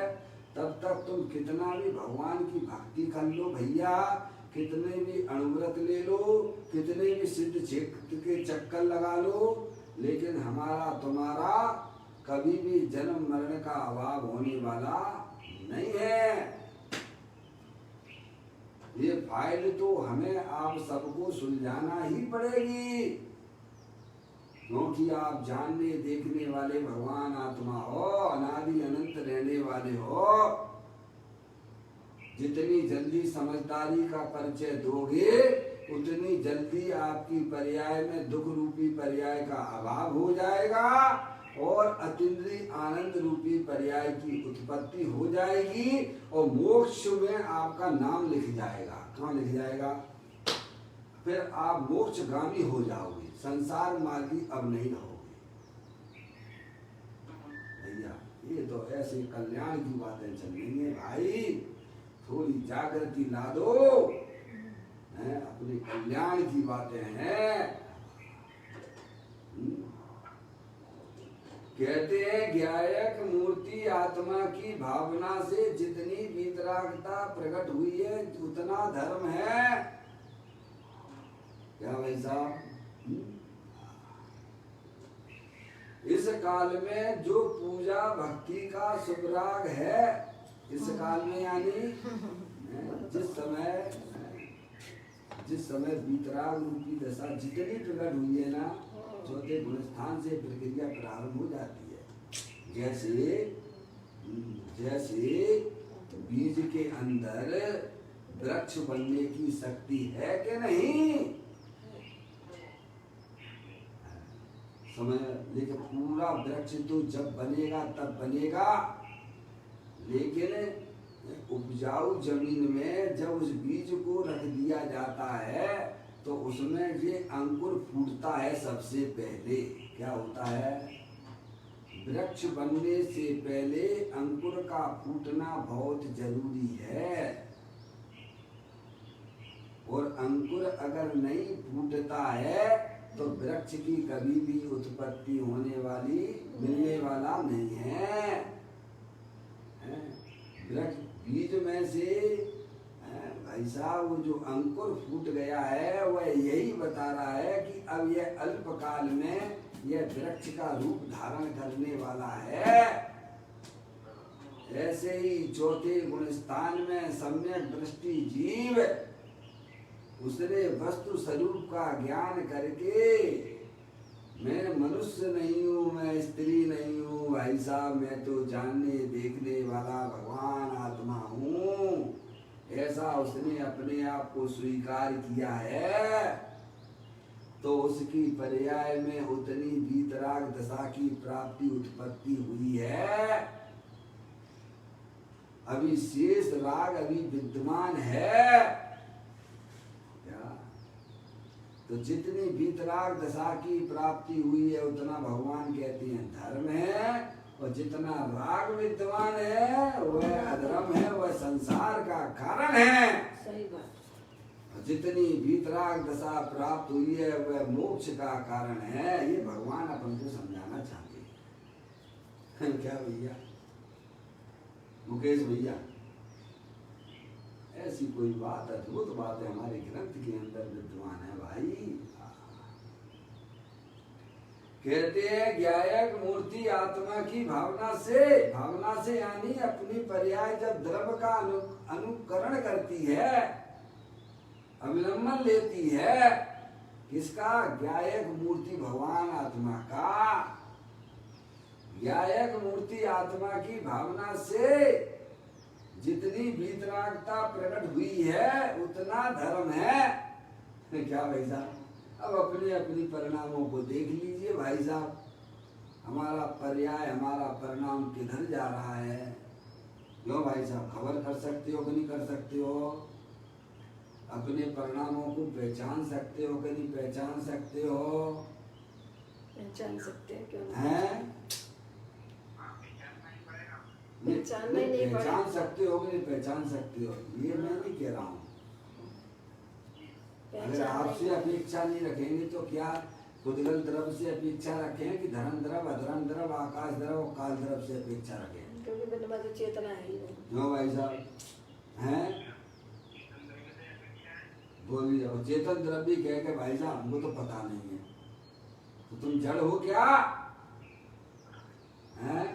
तब तक तुम कितना भी भगवान की भक्ति कर लो भैया, कितने भी अणुव्रत ले लो, कितने भी सिद्ध क्षेत्र के चक्कर लगा लो, लेकिन हमारा तुम्हारा कभी भी जन्म मरण का अभाव होने वाला नहीं है। ये फाइल तो हमें आप सबको सुलझाना ही पड़ेगी, क्योंकि आप जानने देखने वाले भगवान आत्मा हो, अनादि अनंत रहने वाले हो। जितनी जल्दी समझदारी का परिचय दोगे, उतनी जल्दी आपकी पर्याय में दुख रूपी पर्याय का अभाव हो जाएगा और अतीन्द्रिय आनंद रूपी पर्याय की उत्पत्ति हो जाएगी और मोक्ष में आपका नाम लिख जाएगा। कहाँ लिख जाएगा? फिर आप मोक्षगामी हो जाओगे, संसार मार्गी अब नहीं रहोगे। भैया ये तो ऐसे कल्याण की बातें चल रही है भाई, थोड़ी जागृति ला दो, अपने कल्याण की बातें हैं। कहते हैं ज्ञायक मूर्ति आत्मा की भावना से जितनी वीतरागता प्रकट हुई है, उतना धर्म है। क्या भाई साहब? इस काल में जो पूजा भक्ति का सुराग है, इस काल में यानी जिस समय वीतराग रूपी दशा जितनी प्रकट हुई है ना, चौथे गुणस्थान से प्रक्रिया प्रारंभ हो जाती है। जैसे बीज के अंदर वृक्ष बनने की शक्ति है कि नहीं? समय, लेकिन पूरा वृक्ष तो जब बनेगा तब बनेगा, लेकिन उपजाऊ जमीन में जब उस बीज को रख दिया जाता है तो उसमें ये अंकुर फूटता है। सबसे पहले क्या होता है? वृक्ष बनने से पहले अंकुर का फूटना बहुत जरूरी है, और अंकुर अगर नहीं फूटता है तो वृक्ष की कभी भी उत्पत्ति होने वाली, मिलने वाला नहीं है। वृक्ष बीज में से भाई साहब वो जो अंकुर फूट गया है, वह यही बता रहा है कि अब यह अल्पकाल में यह वृक्ष का रूप धारण करने वाला है। ऐसे ही चौथे गुणस्थान में सम्यक दृष्टि जीव उसने वस्तु स्वरूप का ज्ञान करके मैं मनुष्य नहीं हूँ, मैं स्त्री नहीं हूँ भाई साहब, मैं तो जानने देखने वाला भगवान आत्मा हूँ, ऐसा उसने अपने आप को स्वीकार किया है, तो उसकी पर्याय में उतनी वीतराग दशा की प्राप्ति उत्पत्ति हुई है। अभी शेष राग अभी विद्यमान है क्या? तो जितनी वीतराग दशा की प्राप्ति हुई है उतना भगवान कहते हैं धर्म है, और जितना राग विद्यमान है वह अधर्म है, वह संसार का कारण है। सही बात। जितनी वीतराग दशा प्राप्त हुई है वह मोक्ष का कारण है। ये भगवान अपन को समझाना चाहते हैं। क्या भैया मुकेश भैया, ऐसी कोई बात अद्भुत बात है हमारे ग्रंथ के अंदर विद्यमान है भाई। कहते हैं ज्ञायक मूर्ति आत्मा की भावना से यानी अपनी पर्याय जब द्रव्य का अनुकरण करती है, अवलंबन लेती है, किसका? ज्ञायक मूर्ति भगवान आत्मा का। ज्ञायक मूर्ति आत्मा की भावना से जितनी वीतरागता प्रकट हुई है उतना धर्म है। क्या भाई साहब, अब अपने अपनी परिणामों को देख लीजिए भाई साहब, हमारा पर्याय हमारा परिणाम किधर जा रहा है? क्यों भाई साहब, खबर कर सकते हो कि नहीं कर सकते हो? अपने परिणामों को पहचान सकते हो कि नहीं पहचान सकते हो? पहचान सकते हैं, क्यों हैं? पहचान सकते हो कि नहीं पहचान सकते हो? ये मैं नहीं कह रहा हूँ। अगर आपसे अपेक्षा नहीं रखेंगे तो क्या खुदगल द्रव से अपेक्षा रखें कि धर्म द्रव, अधर्म द्रव, आकाश द्रव और काल द्रव से अपेक्षा रखें? क्योंकि बिना बात चेतना है ही नहीं। क्यों भाई साहब हैं? बोलिए। और चेतन द्रव्य कह के भाई साहब हमको तो पता नहीं है, तो तुम जड़ हो क्या? हैं?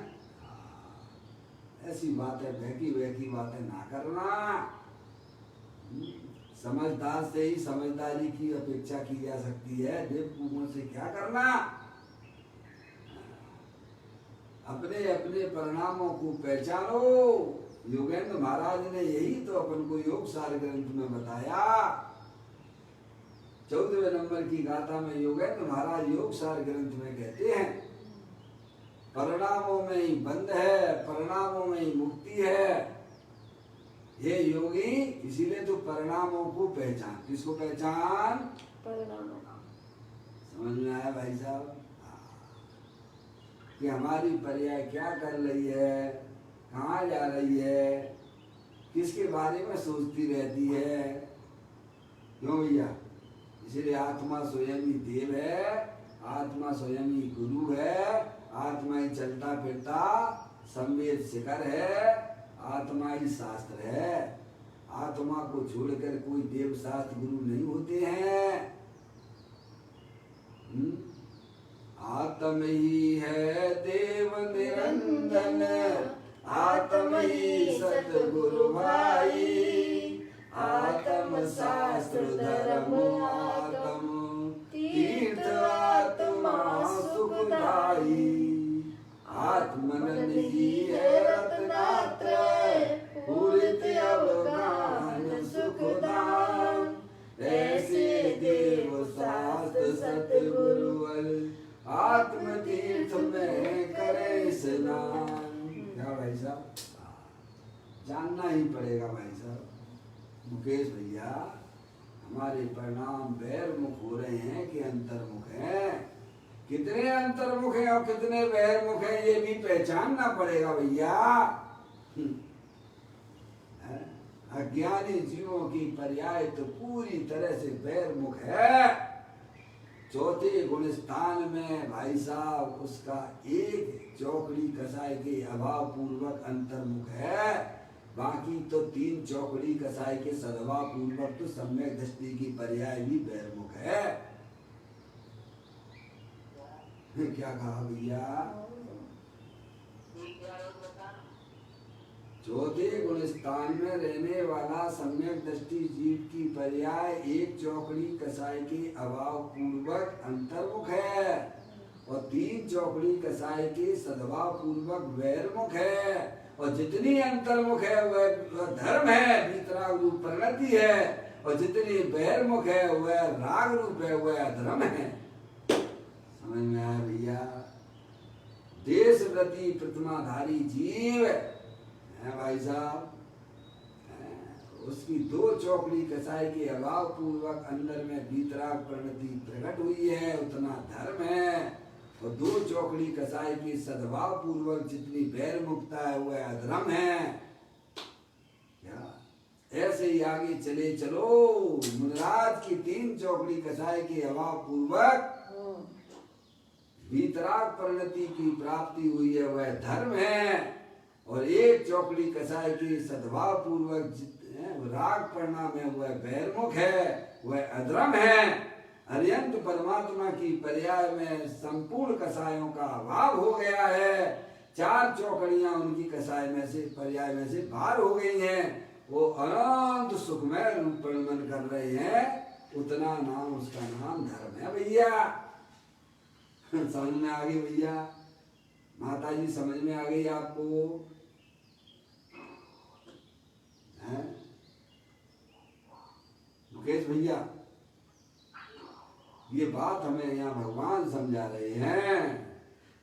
ऐसी बातें बहकी बातें ना करना। समझदार से ही समझदारी की अपेक्षा की जा सकती है, बेवकूफों से क्या करना। अपने अपने परिणामों को पहचानो। योगेंद्र महाराज ने यही तो अपन को योग सार ग्रंथ में बताया। 14वें नंबर की गाथा में योगेंद्र महाराज योग सार ग्रंथ में कहते हैं परिणामों में ही बंध है, परिणामों में ही मुक्ति है। हे योगी, इसीलिए तो परिणामों को पहचान। किसको पहचान? परिणामों। समझ में आया भाई साहब कि हमारी पर्याय क्या कर रही है, कहाँ जा रही है, किसके बारे में सोचती रहती है? क्यों भैया? इसीलिए आत्मा स्वयं ही देव है, आत्मा स्वयं ही गुरु है, आत्मा ही चलता फिरता संवेद शिखर है, आत्मा ही शास्त्र है। आत्मा को छोड़कर कोई देव शास्त्र गुरु नहीं होते हैं। आत्म ही है देव निरंजन, आत्म ही सतगुरु भाई, आत्म शास्त्र धर्म आत्म तीर्थ आत्मा सुखदाई। आत्मन ही है रत्नात्रय, पूरित अवगान सुखदान। ऐसे देव शास्त्र सतगुरु आत्म तीर्थ में करे स्नान। क्या भाई साहब, जानना ही पड़ेगा भाई साहब। मुकेश भैया, हमारे परिणाम बहिर्मुख हो रहे हैं कि अंतर्मुख हैं? कितने अंतर्मुख हैं और कितने बहिर्मुख हैं ये भी पहचानना पड़ेगा भैया। अज्ञानी जीवों की पर्याय तो पूरी तरह से बहिर्मुख है। चौथे गुण स्थान में भाई साहब उसका एक चौकड़ी कसाई के अभाव पूर्वक अंतर्मुख है, बाकी तो 3 चौकड़ी कसाई के सद्भाव पूर्वक तो सम्यक दृष्टि की पर्याय भी बहिर्मुख है। क्या कहा भैया? चौथे गुण स्थान में रहने वाला सम्यक दृष्टि जीव की पर्याय एक चौकड़ी कसाय के अभाव पूर्वक अंतर्मुख है और 3 चौकड़ी कसाय के सद्भाव पूर्वक बहिर्मुख है और जितनी अंतर्मुख है वह धर्म है, वीतराग रूप प्रगति है, और जितनी बहिर्मुख है वह राग रूप है, वह अधर्म है। समझ में आया भैया? देश व्रती प्रतिमाधारी जीव है भाई साहब, उसकी 2 चौकड़ी कसाई के अभाव पूर्वक अंदर में वीतराग प्रगति प्रकट हुई है, उतना धर्म है, और 2 चौकड़ी कसाई की सद्भाव पूर्वक जितनी बहिर्मुखता है वह अधर्म है। क्या ऐसे ही आगे चले चलो, मुनिराज की 3 चौकड़ी कसाई के अभाव पूर्वक वीतराग परिणति की प्राप्ति हुई है, वह धर्म है, और 1 चौकड़ी कसाई की सद्भाव पूर्वक राग परिणाम है वह बहिर्मुख है, वह अधर्म है। अरिहंत परमात्मा की पर्याय में संपूर्ण कसायों का अभाव हो गया है। 4 चौकड़ियां उनकी कसाय में से पर्याय में से बाहर हो गई हैं, वो अनंत सुखमय रूप परिणमन कर रहे हैं, उतना नाम उसका नाम धर्म है भैया। समझ में आ गई भैया? माता जी समझ में आ गई आपको? है मुकेश भैया, ये बात हमें यहाँ भगवान समझा रहे हैं।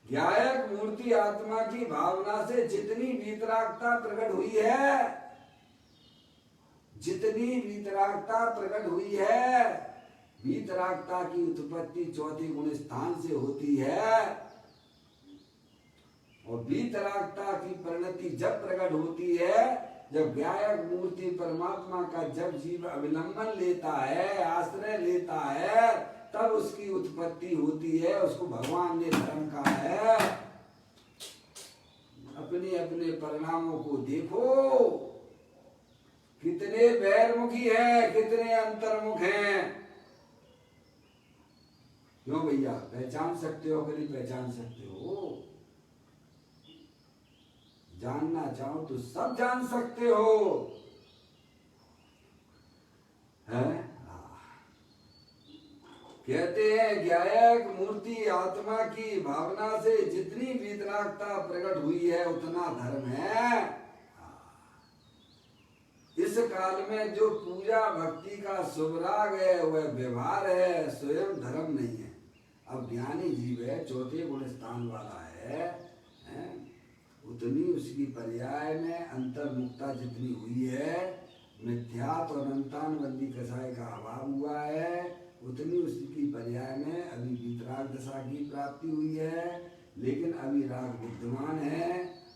ज्ञायक मूर्ति आत्मा की भावना से जितनी वीतरागता प्रकट हुई है, जितनी वीतरागता प्रकट हुई है, वीतरागता की उत्पत्ति 4थे गुण स्थान से होती है, और वीतरागता की परिणति जब प्रकट होती है, जब ज्ञायक मूर्ति परमात्मा का जब जीव अवलंबन लेता है, आश्रय लेता है, तब उसकी उत्पत्ति होती है। उसको भगवान ने धर्म कहा है। अपने अपने परिणामों को देखो, कितने बहिर्मुखी हैं, कितने अंतर्मुख हैं। क्यों भैया, पहचान सकते हो कि नहीं पहचान सकते हो? जानना चाहो तो सब जान सकते हो, हैं? कहते हैं ज्ञायक मूर्ति आत्मा की भावना से जितनी वीतरागता प्रकट हुई है, उतना धर्म है। इस काल में जो पूजा भक्ति का शुभराग है वह व्यवहार है, स्वयं धर्म नहीं है। अब ज्ञानी जीव है, 4थे गुण स्थान वाला है, उतनी उसकी पर्याय में अंतर्मुक्ता जितनी हुई है, मिथ्यात्व और अंतानुबंधी कसाय का अभाव हुआ है, उतनी उसकी पर्याय में अभी वीतराग दशा की प्राप्ति हुई है। लेकिन अभी राग विद्यमान है,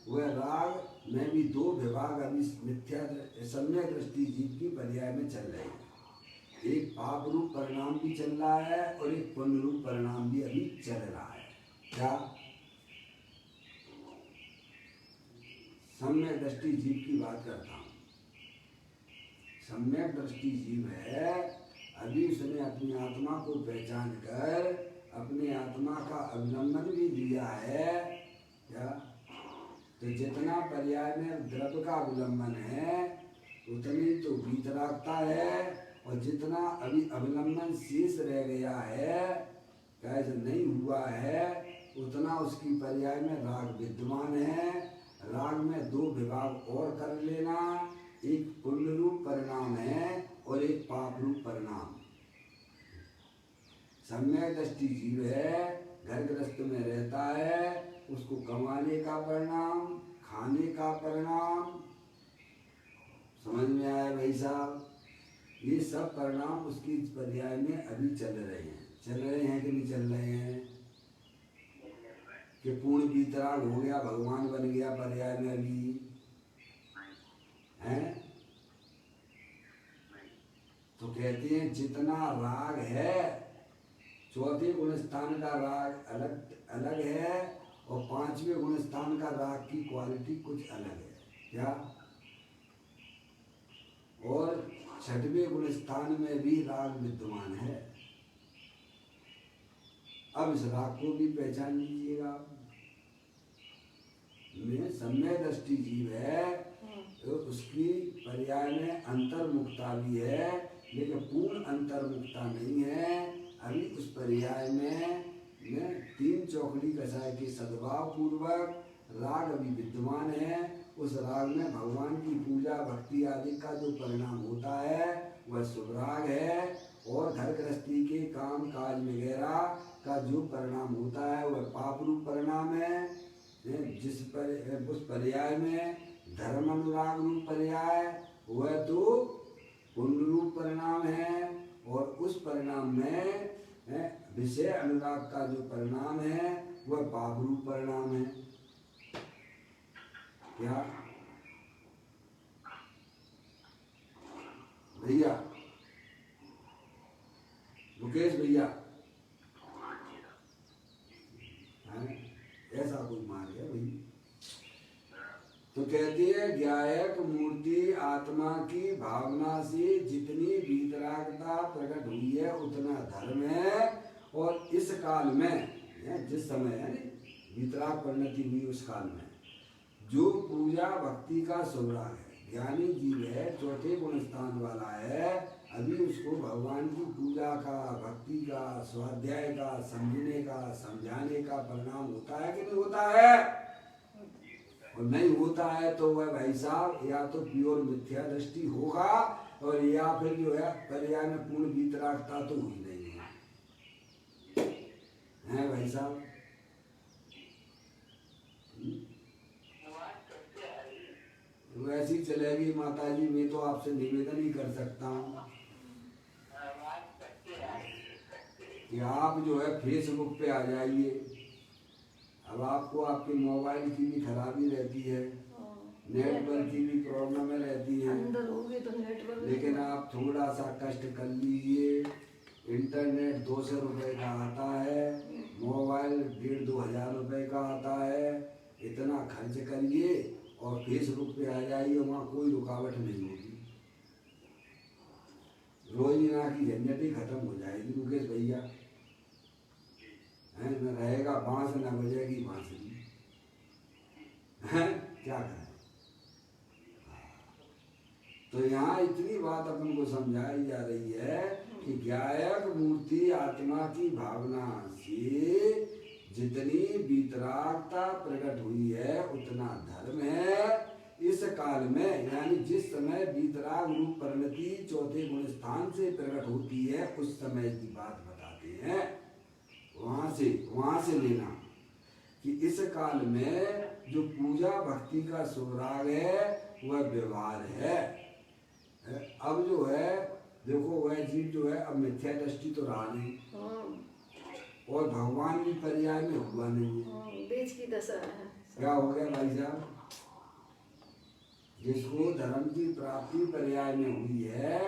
वह राग में भी 2 विभाग अभी मिथ्या सम्यक दृष्टि जीव की पर्याय में चल रहे हैं। एक पाप रूप परिणाम भी चल रहा है और एक पुण्य रूप परिणाम भी अभी चल रहा है। क्या सम्यक दृष्टि जीव की बात करता हूँ। सम्यक दृष्टि जीव है, अभी उसने अपनी आत्मा को पहचान कर अपने आत्मा का अवलंबन भी लिया है। क्या तो जितना पर्याय में द्रव्य का अवलंबन है, उतनी तो वीतरागता है, और जितना अभी अवलंबन शेष रह गया है, कैसे नहीं हुआ है, उतना उसकी पर्याय में राग विद्यमान है। राग में 2 विभाग और कर लेना, एक पुण्य रूप परिणाम है और एक पाप रूप परिणाम। सम्यक दृष्टि जीव है, घर गृहस्थ में रहता है, उसको कमाने का परिणाम, खाने का परिणाम, समझ में आया भाई साहब? ये सब परिणाम उसकी पर्याय में अभी चल रहे हैं। चल रहे हैं कि नहीं चल रहे हैं? कि पूर्ण वीतराग हो गया, भगवान बन गया पर्याय में अभी हैं? तो कहते हैं जितना राग है, 4थे गुण स्थान का राग अलग है, और 5वें गुण स्थान का राग की क्वालिटी कुछ अलग है। क्या? और 6वें गुण स्थान में भी राग विद्यमान है। अब इस राग को भी पहचान लीजिएगा। में सम्यक दृष्टि जीव है, तो उसकी पर्याय में अंतर्मुखता भी है, लेकिन पूर्ण अंतर्मुखता नहीं है। अभी उस पर्याय में तीन चौकड़ी कसाय के सद्भाव पूर्वक राग अभी विद्यमान है। उस राग में भगवान की पूजा भक्ति आदि का जो परिणाम होता है वह शुभ राग है, और घर गृहस्थी के काम काज वगैरह का जो परिणाम होता है वह पाप रूप परिणाम है। जिस पर उस पर्याय में धर्म अनुराग रूप पर्याय वह तो पुण्य रूप परिणाम है, और उस परिणाम में विषय अनुराग का जो परिणाम है वह पाप रूप परिणाम है। क्या भैया, मुकेश भैया, ऐसा कोई मार गया भाई। तो कहती है ज्ञायक मूर्ति आत्मा की भावना से जितनी वीतरागता प्रकट हुई है उतना धर्म है, और इस काल में जिस समय वीतराग परिणति हुई उस काल में जो पूजा भक्ति का शुभराग है, ज्ञानी जीव है, चौथे गुण स्थान वाला है, अभी उसको भगवान की पूजा का, भक्ति का, स्वाध्याय का, समझने का, समझाने का परिणाम होता है कि नहीं होता है? और नहीं होता है तो वह भाई साहब या तो प्योर मिथ्या दृष्टि होगा, और या फिर जो है पर्याय में पूर्ण वीतरागता तो हुई नहीं है भाई साहब। वैसी चलेगी माता जी, मैं तो आपसे निवेदन ही कर सकता हूँ कि आप जो है फेसबुक पे आ जाइए। अब आपको आपके मोबाइल की भी खराबी रहती है, नेटवर्क की भी प्रॉब्लम रहती है, तो नेटवर्क, लेकिन आप थोड़ा सा कष्ट कर लीजिए। इंटरनेट 200 रुपये का आता है, मोबाइल 1,500-2 हज़ार रुपये का आता है। इतना खर्च करिए और फेसबुक पे आ जाइए, वहाँ कोई रुकावट नहीं होगी। रोजीना की झंझट ही खत्म हो जाएगी मुकेश भैया। न रहेगा बांस न बजेगी बांसुरी, क्या करें। तो यहाँ इतनी बात अपन को समझाई जा रही है कि ज्ञायक मूर्ति आत्मा की भावना से जितनी वीतरागता प्रकट हुई है उतना धर्म है। इस काल में यानी जिस समय वीतराग रूप परिणति चौथे गुण स्थान से प्रकट होती है उस समय की बात बताते हैं। वहां से लेना कि इस काल में जो पूजा भक्ति का सुराग है वह व्यवहार है। अब जो है देखो वह जीव जो है अब मिथ्या दृष्टि तो रहा नहीं, और भगवान भी पर्याय में हुआ नहीं है, बीच की दशा है। क्या हो गया भाई साहब? जिसको धर्म की प्राप्ति पर्याय में हुई है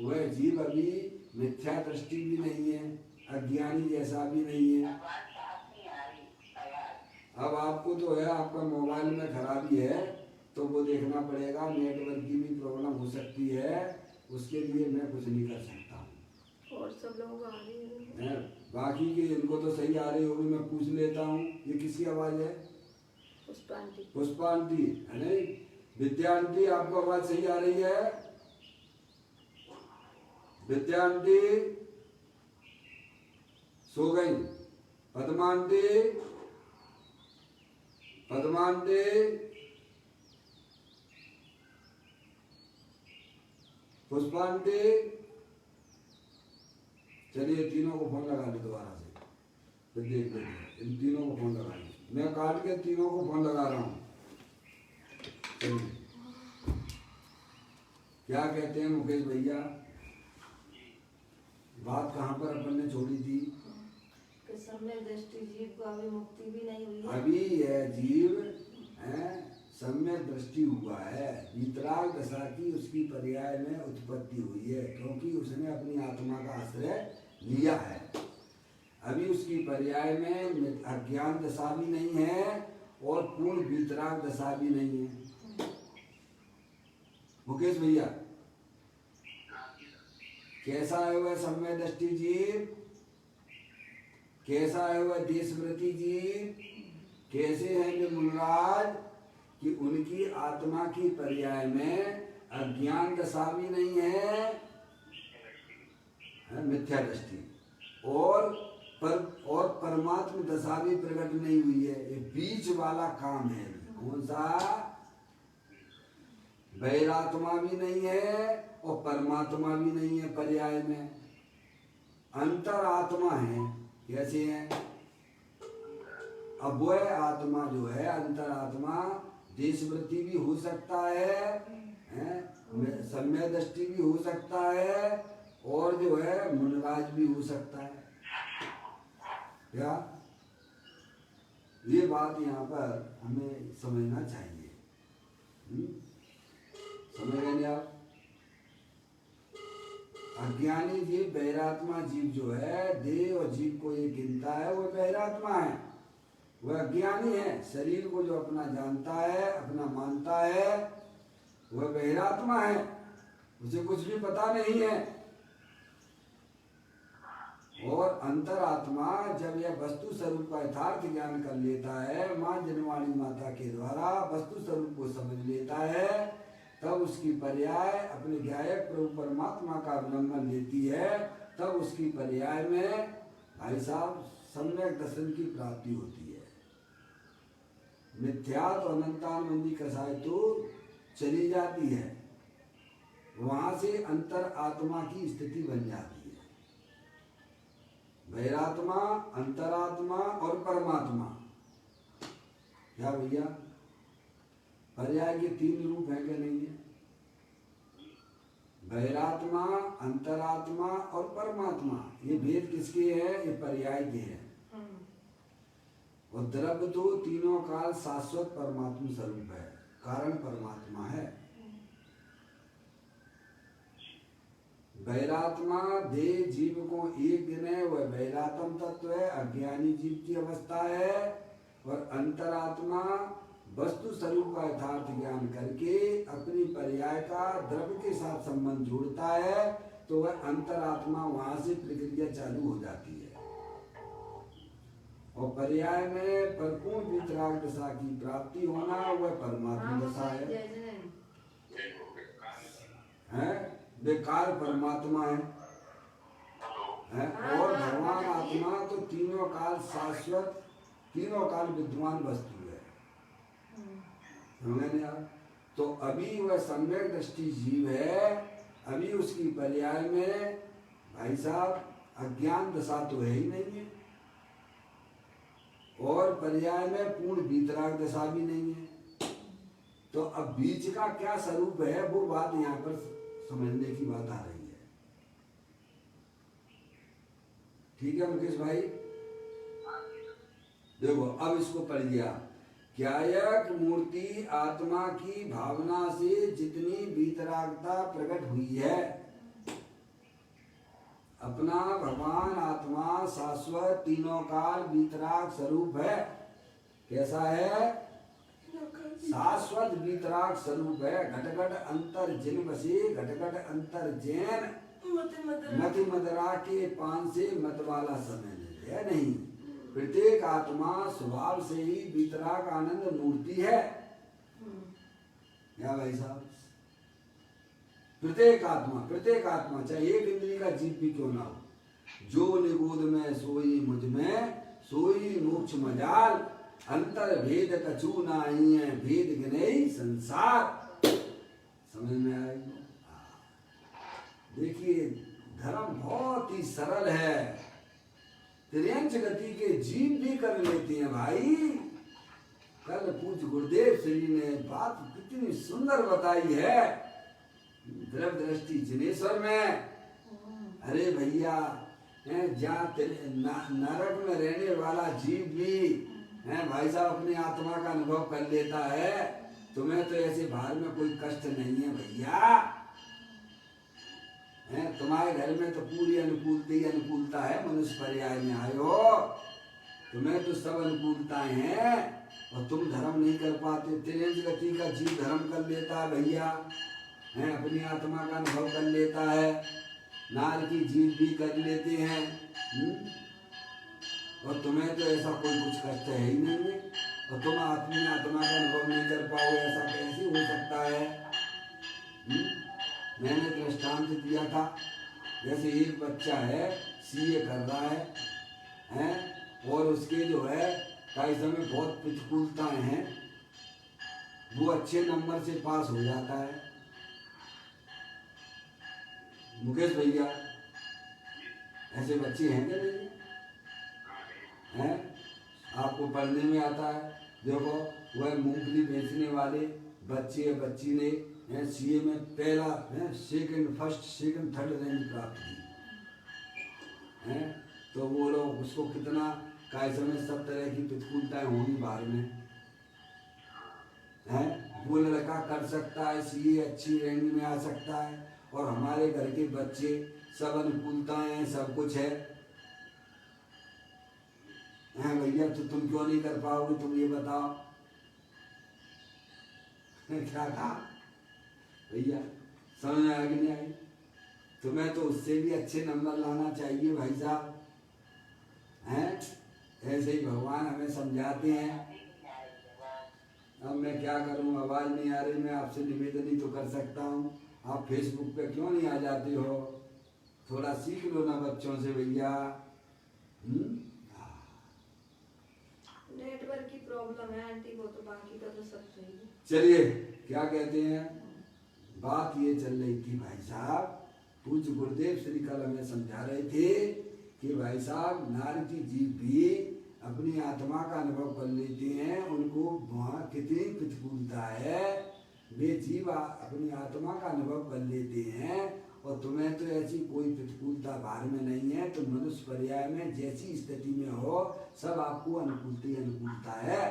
वह जीव अभी मिथ्या दृष्टि भी नहीं है, अज्ञानी जैसा भी नहीं है। अब आपको तो है आपका मोबाइल में खराबी है तो वो देखना पड़ेगा, नेटवर्क की भी प्रॉब्लम हो सकती है, उसके लिए मैं कुछ नहीं कर सकता हूँ। और सब लोग आ रही है, बाकी के इनको तो सही आ रही होगी, मैं पूछ लेता हूँ। ये किसकी आवाज़ है? पुष्पांटी। पुष्पांटी है नहीं? विद्यांती आपको आवाज़ सही आ रही है? विद्यांती सो गई? पद्मांती, पद्मांती, पुष्पांती, चलिए तीनों को फोन लगा ली दोबारा से, फिर देख लेंगे। इन तीनों को फोन लगा ली, मैं काट के तीनों को फोन लगा रहा हूँ। चलिए क्या कहते हैं मुकेश भैया? बात कहाँ पर अपन ने छोड़ी थी? सम्यक दृष्टि जीव को अभी मुक्ति भी नहीं हुई है। अभी यह जीव सम्यक दृष्टि हुआ है, वीतराग दशा की उसकी पर्याय में उत्पत्ति हुई है, क्योंकि उसने अपनी आत्मा का आश्रय लिया है। अभी उसकी पर्याय में अज्ञान दशा भी नहीं है और पूर्ण वीतराग दशा भी नहीं है। मुकेश भैया कैसा है वह सम्यक दृष्टि जीव? कैसा है वह देशव्रती जीव? कैसे है निर्मलराज? कि उनकी आत्मा की पर्याय में अज्ञान दशा भी नहीं है, मिथ्या दृष्टि, और परमात्म दशा भी प्रकट नहीं हुई है। ये बीच वाला काम है। कौन सा? वैरात्मा भी नहीं है और परमात्मा भी नहीं है पर्याय में, अंतरात्मा है। कैसे है? अब वह आत्मा जो है अंतरात्मा देशवृत्ति भी हो सकता है, सम्यक दृष्टि भी हो सकता है, और जो है मुनराज भी हो सकता है। क्या ये बात यहाँ पर हमें समझना चाहिए। समझ गए आप? अज्ञानी जीव बैरात्मा जीव जो है, देह और जीव को ये गिनता है, वो बैरात्मा है, वह अज्ञानी है। शरीर को जो अपना जानता है, अपना मानता है, वह बैरात्मा है, उसे कुछ भी पता नहीं है। और अंतरात्मा जब यह वस्तु स्वरूप का यथार्थ ज्ञान कर लेता है, माँ जनवाणी माता के द्वारा वस्तु स्वरूप को समझ लेता है, तब उसकी पर्याय अपने ज्ञायक प्रभु परमात्मा का अवलंबन लेती है। तब उसकी पर्याय में भाई साहब सम्यक दर्शन की प्राप्ति होती है। मिथ्यात और अनंतानुबंधी कसाय तो चली जाती है, वहां से अंतर आत्मा की स्थिति बन जाती है। वैरात्मा, अंतरात्मा और परमात्मा, क्या भैया पर्याय के 3 रूप हैं क्या? नहीं है? वैरात्मा, अंतरात्मा और परमात्मा, ये भेद किसके हैं? ये पर्याय के हैं। और द्रव्य तो तीनों काल शाश्वत परमात्मा स्वरूप है, कारण परमात्मा है। वैरात्मा देह जीव को एक दिन है, वह वैरात्म तत्व है, अज्ञानी जीव की अवस्था है। और अंतरात्मा वस्तु स्वरूप का यथार्थ ज्ञान करके अपनी पर्याय का द्रव्य के साथ संबंध जोड़ता है, तो वह अंतरात्मा वहां से प्रक्रिया चालू हो जाती है। और पर्याय में परिपूर्ण वितराग दशा की प्राप्ति होना, वह परमात्मा दशा है, बेकार परमात्मा है। और भगवान आत्मा तो तीनों काल शाश्वत, तीनों काल विद्वान वस्तु है। समझे आप? तो अभी वह सम्यक दृष्टि जीव है, अभी उसकी पर्याय में भाई साहब अज्ञान दशा तो है ही नहीं है, और पर्याय में पूर्ण वितराग दशा भी नहीं है। तो अब बीच का क्या स्वरूप है, वो बात यहाँ पर समझने की बात आ रही है। ठीक है मुकेश भाई? देखो अब इसको पढ़िए। ज्ञायक मूर्ति आत्मा की भावना से जितनी वितरागता प्रकट हुई है, अपना भगवान आत्मा शाश्वत तीनों काल वितराग स्वरूप है। कैसा है? शाश्वत वितराग स्वरूप है। घटघट अंतर जिन बसे, घटघट अंतर जैन, मति मदरा के पान से मत वाला समय है नहीं। प्रत्येक आत्मा स्वभाव से ही वितराग आनंद मूर्ति है। क्या भाई साहब? प्रत्येक आत्मा चाहे एक इंद्रिय का जीव भी क्यों ना हो, जो निगोद में सोई मुझ में, सोई मोक्ष मजाल, अंतर भेद कछु नाही है, भेद गिने संसार। समझ में आएगी? देखिए धर्म बहुत ही सरल है, त्रियंच गति के जीव भी कर लेते हैं भाई। कल पूज्य गुरुदेव श्री ने बात कितनी सुंदर बताई है, द्रव्य दृष्टि जिनेश्वर में। अरे भैया जहाँ नरक में रहने वाला जीव भी है भाई साहब अपनी आत्मा का अनुभव कर लेता है। तुम्हें तो ऐसे बाहर में कोई कष्ट नहीं है भैया, तुम्हारे घर में तो पूरी अनुकूलता है। मनुष्य पर्याय में आए हो, तुम्हें तो सब अनुकूलताएं हैं और तुम धर्म नहीं कर पाते। त्रियंच गति का जीव धर्म कर लेता है भैया, अपनी आत्मा का अनुभव कर लेता है, नार की जीव भी कर लेते हैं। और तुम्हें तो ऐसा कोई कुछ कष्ट है ही नहीं है। और तुम अपनी आत्मा का अनुभव नहीं कर पाओगे, ऐसा कैसे हो सकता है? मैंने दृष्टांत दिया था, जैसे एक बच्चा है सीए कर रहा है और उसके जो है कई समय बहुत प्रतिकूलताएं हैं, वो अच्छे नंबर से पास हो जाता है। मुकेश भैया, ऐसे बच्चे हैं क्या भैया? हैं? आपको पढ़ने में आता है? देखो वह मूंगफली बेचने वाले बच्चे या बच्ची ने सीए में पहला फर्स्ट सेकंड थर्ड रैंक प्राप्त की है, तो वो लोग उसको कितना काय समय सब तरह की प्रतिकूलताएं होंगी बाहर में है, वो लड़का कर सकता है, सीए अच्छी रैंक में आ सकता है, और हमारे घर के बच्चे सब अनुकूलताएं हैं, सब कुछ है भैया, तो तुम क्यों नहीं कर पाओगे? तुम ये बताओ। क्या कहा भैया? समझ में आ गई नहीं आई? तुम्हें तो उससे भी अच्छे नंबर लाना चाहिए भाई साहब हैं। ऐसे ही भगवान हमें समझाते हैं। अब मैं क्या करूं, आवाज नहीं आ रही, मैं आपसे निवेदन ही तो कर सकता हूं। आप फेसबुक पे क्यों नहीं आ जाते हो? थोड़ा सीख लो ना बच्चों से भैया। नेटवर्क की प्रॉब्लम है आंटी, वो तो बाकी का तो सब सही है। चलिए क्या कहते हैं, बात ये चल रही थी भाई साहब, पूज्य गुरुदेव श्री कल हमें समझा रहे थे कि भाई साहब नारदी जीव भी अपनी आत्मा का अनुभव कर लेते हैं, उनको वहाँ कितनी प्रतिकूलता है, वे जीव अपनी आत्मा का अनुभव कर लेते हैं, और तुम्हें तो ऐसी कोई प्रतिकूलता बाहर में नहीं है। तो मनुष्य पर्याय में जैसी स्थिति में हो सब आपको अनुकूलता है।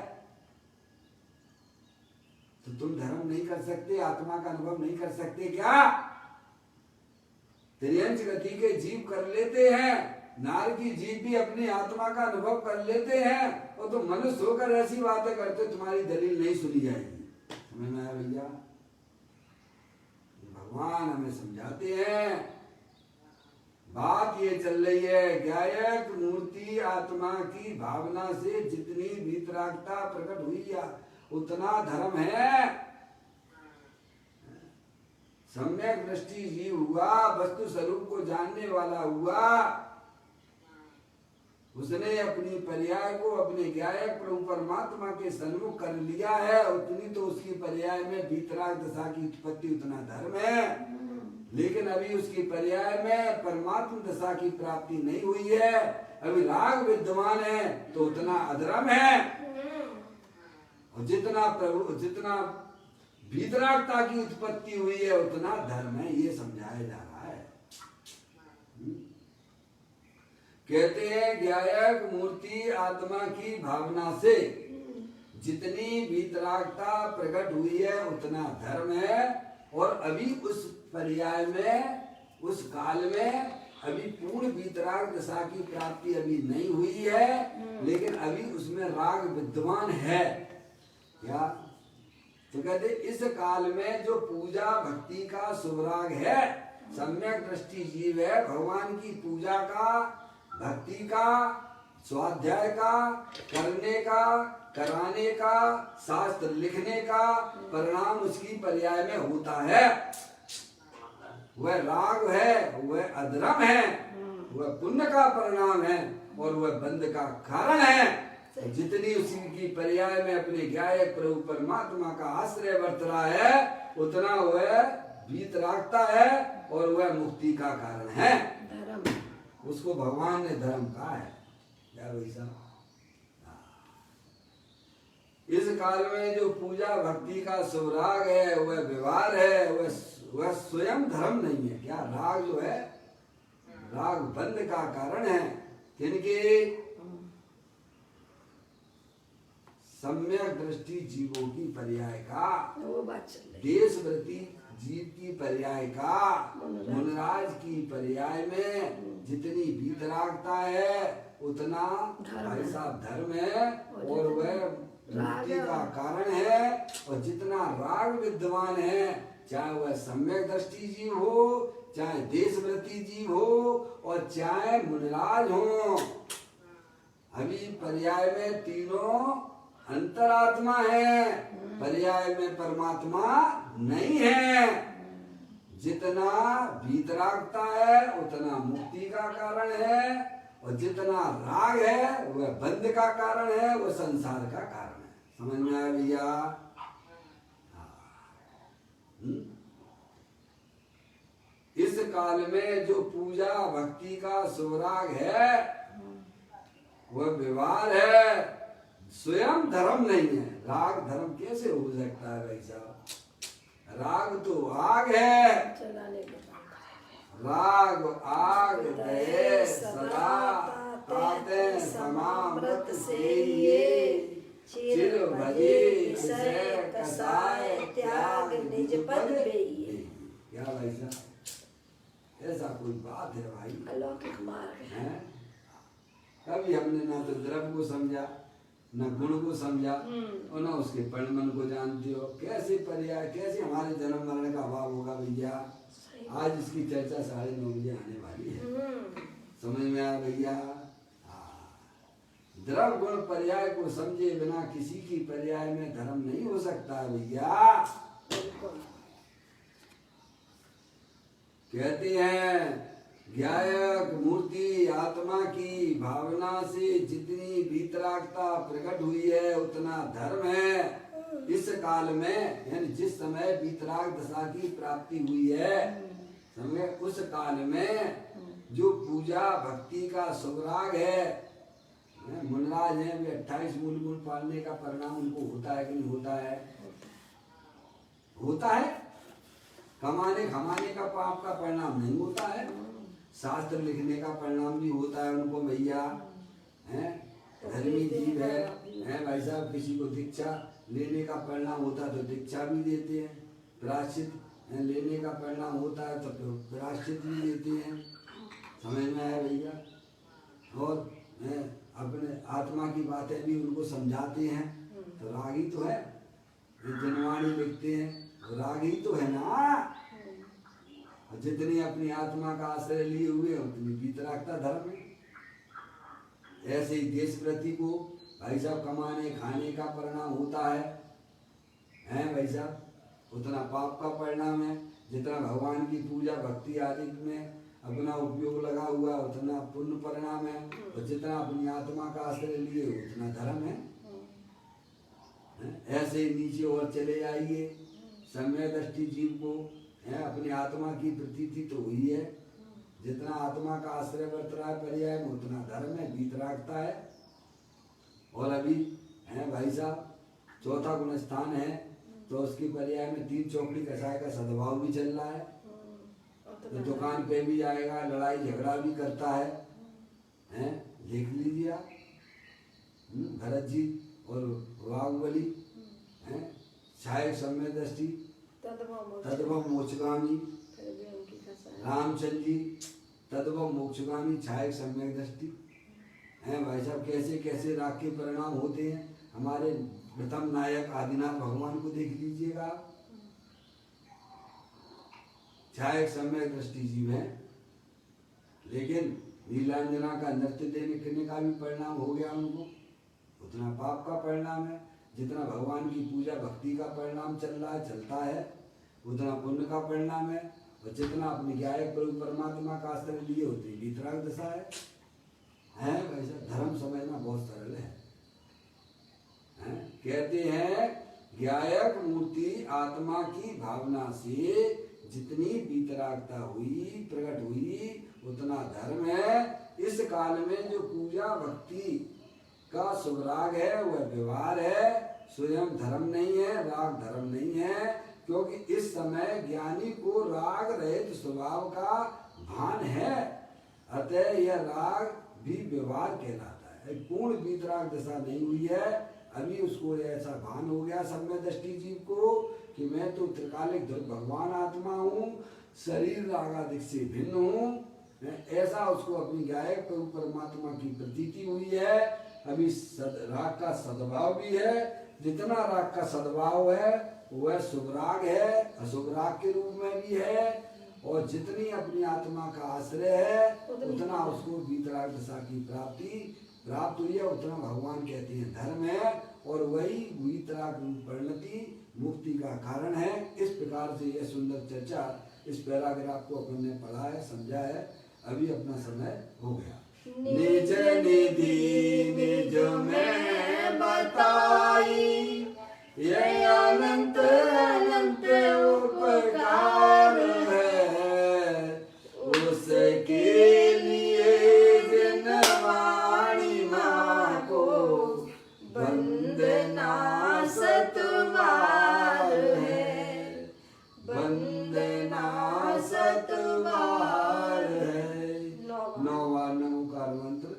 तो तुम धर्म नहीं कर सकते, आत्मा का अनुभव नहीं कर सकते क्या? त्रियंच गति के जीव कर लेते हैं, नार की जीव भी अपनी आत्मा का अनुभव कर लेते हैं, और तो मनुष्य होकर ऐसी बातें करते, तुम्हारी दलील नहीं सुनी जाएगी। समझ में आया भैया? भगवान हमें समझाते हैं, बात ये चल रही है, ज्ञायक मूर्ति आत्मा की भावना से जितनी वीतरागता प्रकट हुई उतना धर्म है। सम्यक दृष्टि जीव हुआ, वस्तु स्वरूप को जानने वाला हुआ, उसने अपनी पर्याय को अपने ज्ञायक प्रभु परमात्मा के सन्मुख कर लिया है, उतनी तो उसकी पर्याय में वीतराग दशा की उत्पत्ति उतना धर्म है। लेकिन अभी उसकी पर्याय में परमात्मा दशा की प्राप्ति नहीं हुई है, अभी राग विद्यमान है, तो उतना अधर्म है। और जितना वीतरागता की उत्पत्ति हुई है उतना धर्म है, ये समझाया जा रहा है। कहते हैं ज्ञायक मूर्ति आत्मा की भावना से जितनी वीतरागता प्रकट हुई है उतना धर्म है, और अभी उस पर्याय में उस काल में अभी पूर्ण वीतराग दशा की प्राप्ति अभी नहीं हुई है, लेकिन अभी उसमें राग विद्यमान है। क्या तो कहते इस काल में जो पूजा भक्ति का शुभराग है, सम्यक दृष्टि जीव है, भगवान की पूजा का, भक्ति का, स्वाध्याय का, करने का, कराने का, शास्त्र लिखने का परिणाम उसकी पर्याय में होता है। वह राग है, वह अधर्म है, वह पुण्य का परिणाम है, और वह बंध का कारण है। जितनी उसकी पर्याय में अपने ज्ञायक प्रभु परमात्मा का आश्रय बरत रहा है, उतना वह वीतरागता है, और वह मुक्ति का कारण है। उसको भगवान ने धर्म कहा है। क्या वैसा इस काल में जो पूजा भक्ति का सुराग है, वह व्यवहार है, वह स्वयं धर्म नहीं है। क्या राग जो है, राग बंध का कारण है। किनके? सम्यक दृष्टि जीवों की पर्याय का, देश व्रती जीव की पर्याय का, मुनराज की पर्याय में जितनी वीतरागता है उतना भाई साहब धर्म है, और वह मुक्ति का कारण है। और जितना राग विद्यमान है, चाहे वह सम्यक दृष्टि जीव हो, चाहे देश व्रती जीव हो, और चाहे मुनराज हो, अभी पर्याय में तीनों अंतरात्मा है, पर्याय में परमात्मा नहीं है। जितना वीतरागता है उतना मुक्ति का कारण है, और जितना राग है वह बंध का कारण है, वह संसार का कारण है। समझ में आया भैया? इस काल में जो पूजा भक्ति का सुराग है वह व्यवहार है, स्वयं धर्म नहीं है। राग धर्म कैसे हो सकता है भाई साहब? राग तो आग है, राग आग दे सदा ताते समामृत से ये चिर भजे विषय कसाय त्याग निज पद बेइये। क्या भाई साहब, ऐसा कोई बात है भाई? अलौकिक मार्ग है। कभी हमने ना तो द्रव्य को समझा, न गुण को समझा, और न उसके परिमल को जानते हो। कैसे पर्याय, कैसे हमारे जन्म मरण का अभाव होगा भैया? आज इसकी चर्चा 9:30 बजे आने वाली है। समझ में आया भैया? द्रव्य गुण पर्याय को समझे बिना किसी की पर्याय में धर्म नहीं हो सकता भैया। कहते हैं ज्ञायक मूर्ति आत्मा की भावना से जितनी वीतरागता प्रकट हुई है उतना धर्म है। इस काल में यानी जिस समय वीतराग दशा की प्राप्ति हुई है समय, उस काल में जो पूजा भक्ति का सुराग है, मुनराज है वे 28 मूल गुण पालने का परिणाम उनको होता है कि नहीं होता है? होता है। कमाने खमाने का पाप का परिणाम नहीं होता है। शास्त्र लिखने का परिणाम भी होता है उनको भैया। हैं धर्मी जीव है भाई साहब। किसी को दीक्षा लेने का परिणाम होता है तो दीक्षा भी देते हैं, प्रायश्चित लेने का परिणाम होता है तो प्रायश्चित भी देते हैं। समझ में आया भैया? और अपने आत्मा की बातें भी उनको समझाते हैं। तो रागी तो है, जनवाणी लिखते हैं, रागी तो है ना। जितनी अपनी आत्मा का आश्रय लिए हुए उतनी वीतरागता धर्म है। ऐसे ही देश प्रति को भाई साहब कमाने खाने का परिणाम होता है भाई साहब, उतना पाप का परिणाम है। जितना भगवान की पूजा भक्ति आदि में अपना उपयोग लगा हुआ उतना पुण्य परिणाम है, और जितना अपनी आत्मा का आश्रय लिए उतना धर्म है। ऐसे ही नीचे और चले आइए। समय दृष्टि जीव को अपनी आत्मा की प्रतीति तो हुई है। जितना आत्मा का आश्रय बरत रहा है पर्याय में उतना धर्म है, वीतरागता है। और अभी भाई साहब चौथा गुण स्थान है तो उसकी पर्याय में 3 चौकड़ी कसाय का सद्भाव भी चल रहा है। तो दुकान पे भी आएगा, लड़ाई झगड़ा भी करता है। देख लीजिए आप भरत जी और बाहुबली, छाया सम्य दृष्टि तद्भव मोक्षगामी, रामचंद्र जी तद्भव मोक्षगामी छाया सम्यक दृष्टि है। भाई साहब कैसे कैसे राग के परिणाम होते हैं। हमारे प्रथम नायक आदिनाथ भगवान को देख लीजिएगा, छाया सम्यक दृष्टि जीव है। लेकिन नीलांजना का नृत्य देखने का भी परिणाम हो गया उनको, उतना पाप का परिणाम है। जितना भगवान की पूजा भक्ति का परिणाम चल रहा है चलता है उतना पुण्य का परिणाम है। और जितना अपने ज्ञायक प्रभु परमात्मा का आश्रय लिए होते वीतराग दशा है। वैसे धर्म समझना बहुत सरल है। कहते हैं ज्ञायक मूर्ति आत्मा की भावना से जितनी वीतरागता हुई प्रकट हुई उतना धर्म है। इस काल में जो पूजा भक्ति का सुराग है वह व्यवहार है, स्वयं धर्म नहीं है, राग धर्म नहीं है। क्योंकि इस समय ज्ञानी को राग रहित स्वभाव का भान है, अतः यह राग भी व्यवहार कहलाता है। पूर्ण वीतराग दशा नहीं हुई है, अभी उसको ऐसा भान हो गया सम्य दृष्टि जीव को कि मैं तो त्रिकालिक भगवान आत्मा हूँ, शरीर रागादिक से भिन्न हूँ। ऐसा उसको अपनी गायक परमात्मा की प्रतीति हुई है। अभी राग का सद्भाव भी है। जितना राग का सद्भाव है वह शुभ राग है, अशुभ राग के रूप में भी है। और जितनी अपनी आत्मा का आश्रय है उतना उसको वीतराग दशा की प्राप्त हुई है, उतना भगवान कहते हैं धर्म है। और वही वीतराग रूप परिणति मुक्ति का कारण है। इस प्रकार से यह सुंदर चर्चा इस पैराग्राफ को अपन ने पढ़ा है, समझा है। अभी अपना समय हो गया। निज निधि निज में बताई, ये अनंत अनंत उपकार है, उसके लिए जिन वाणी माँ को वंदना सतबार है, वंदना सतबार है। 9वां नमोकार मंत्र।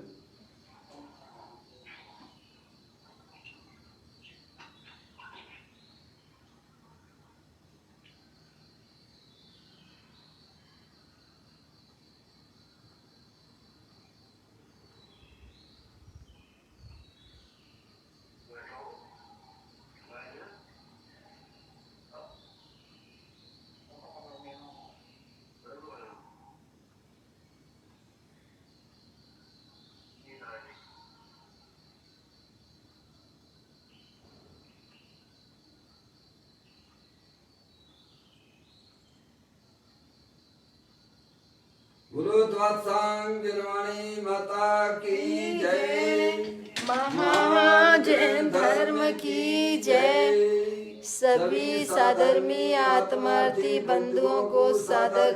बोलो द्वादशांग जनवाणी माता की जय, महाजैन धर्म की जय। सभी साधर्मी आत्मार्थी बंधुओं को सादर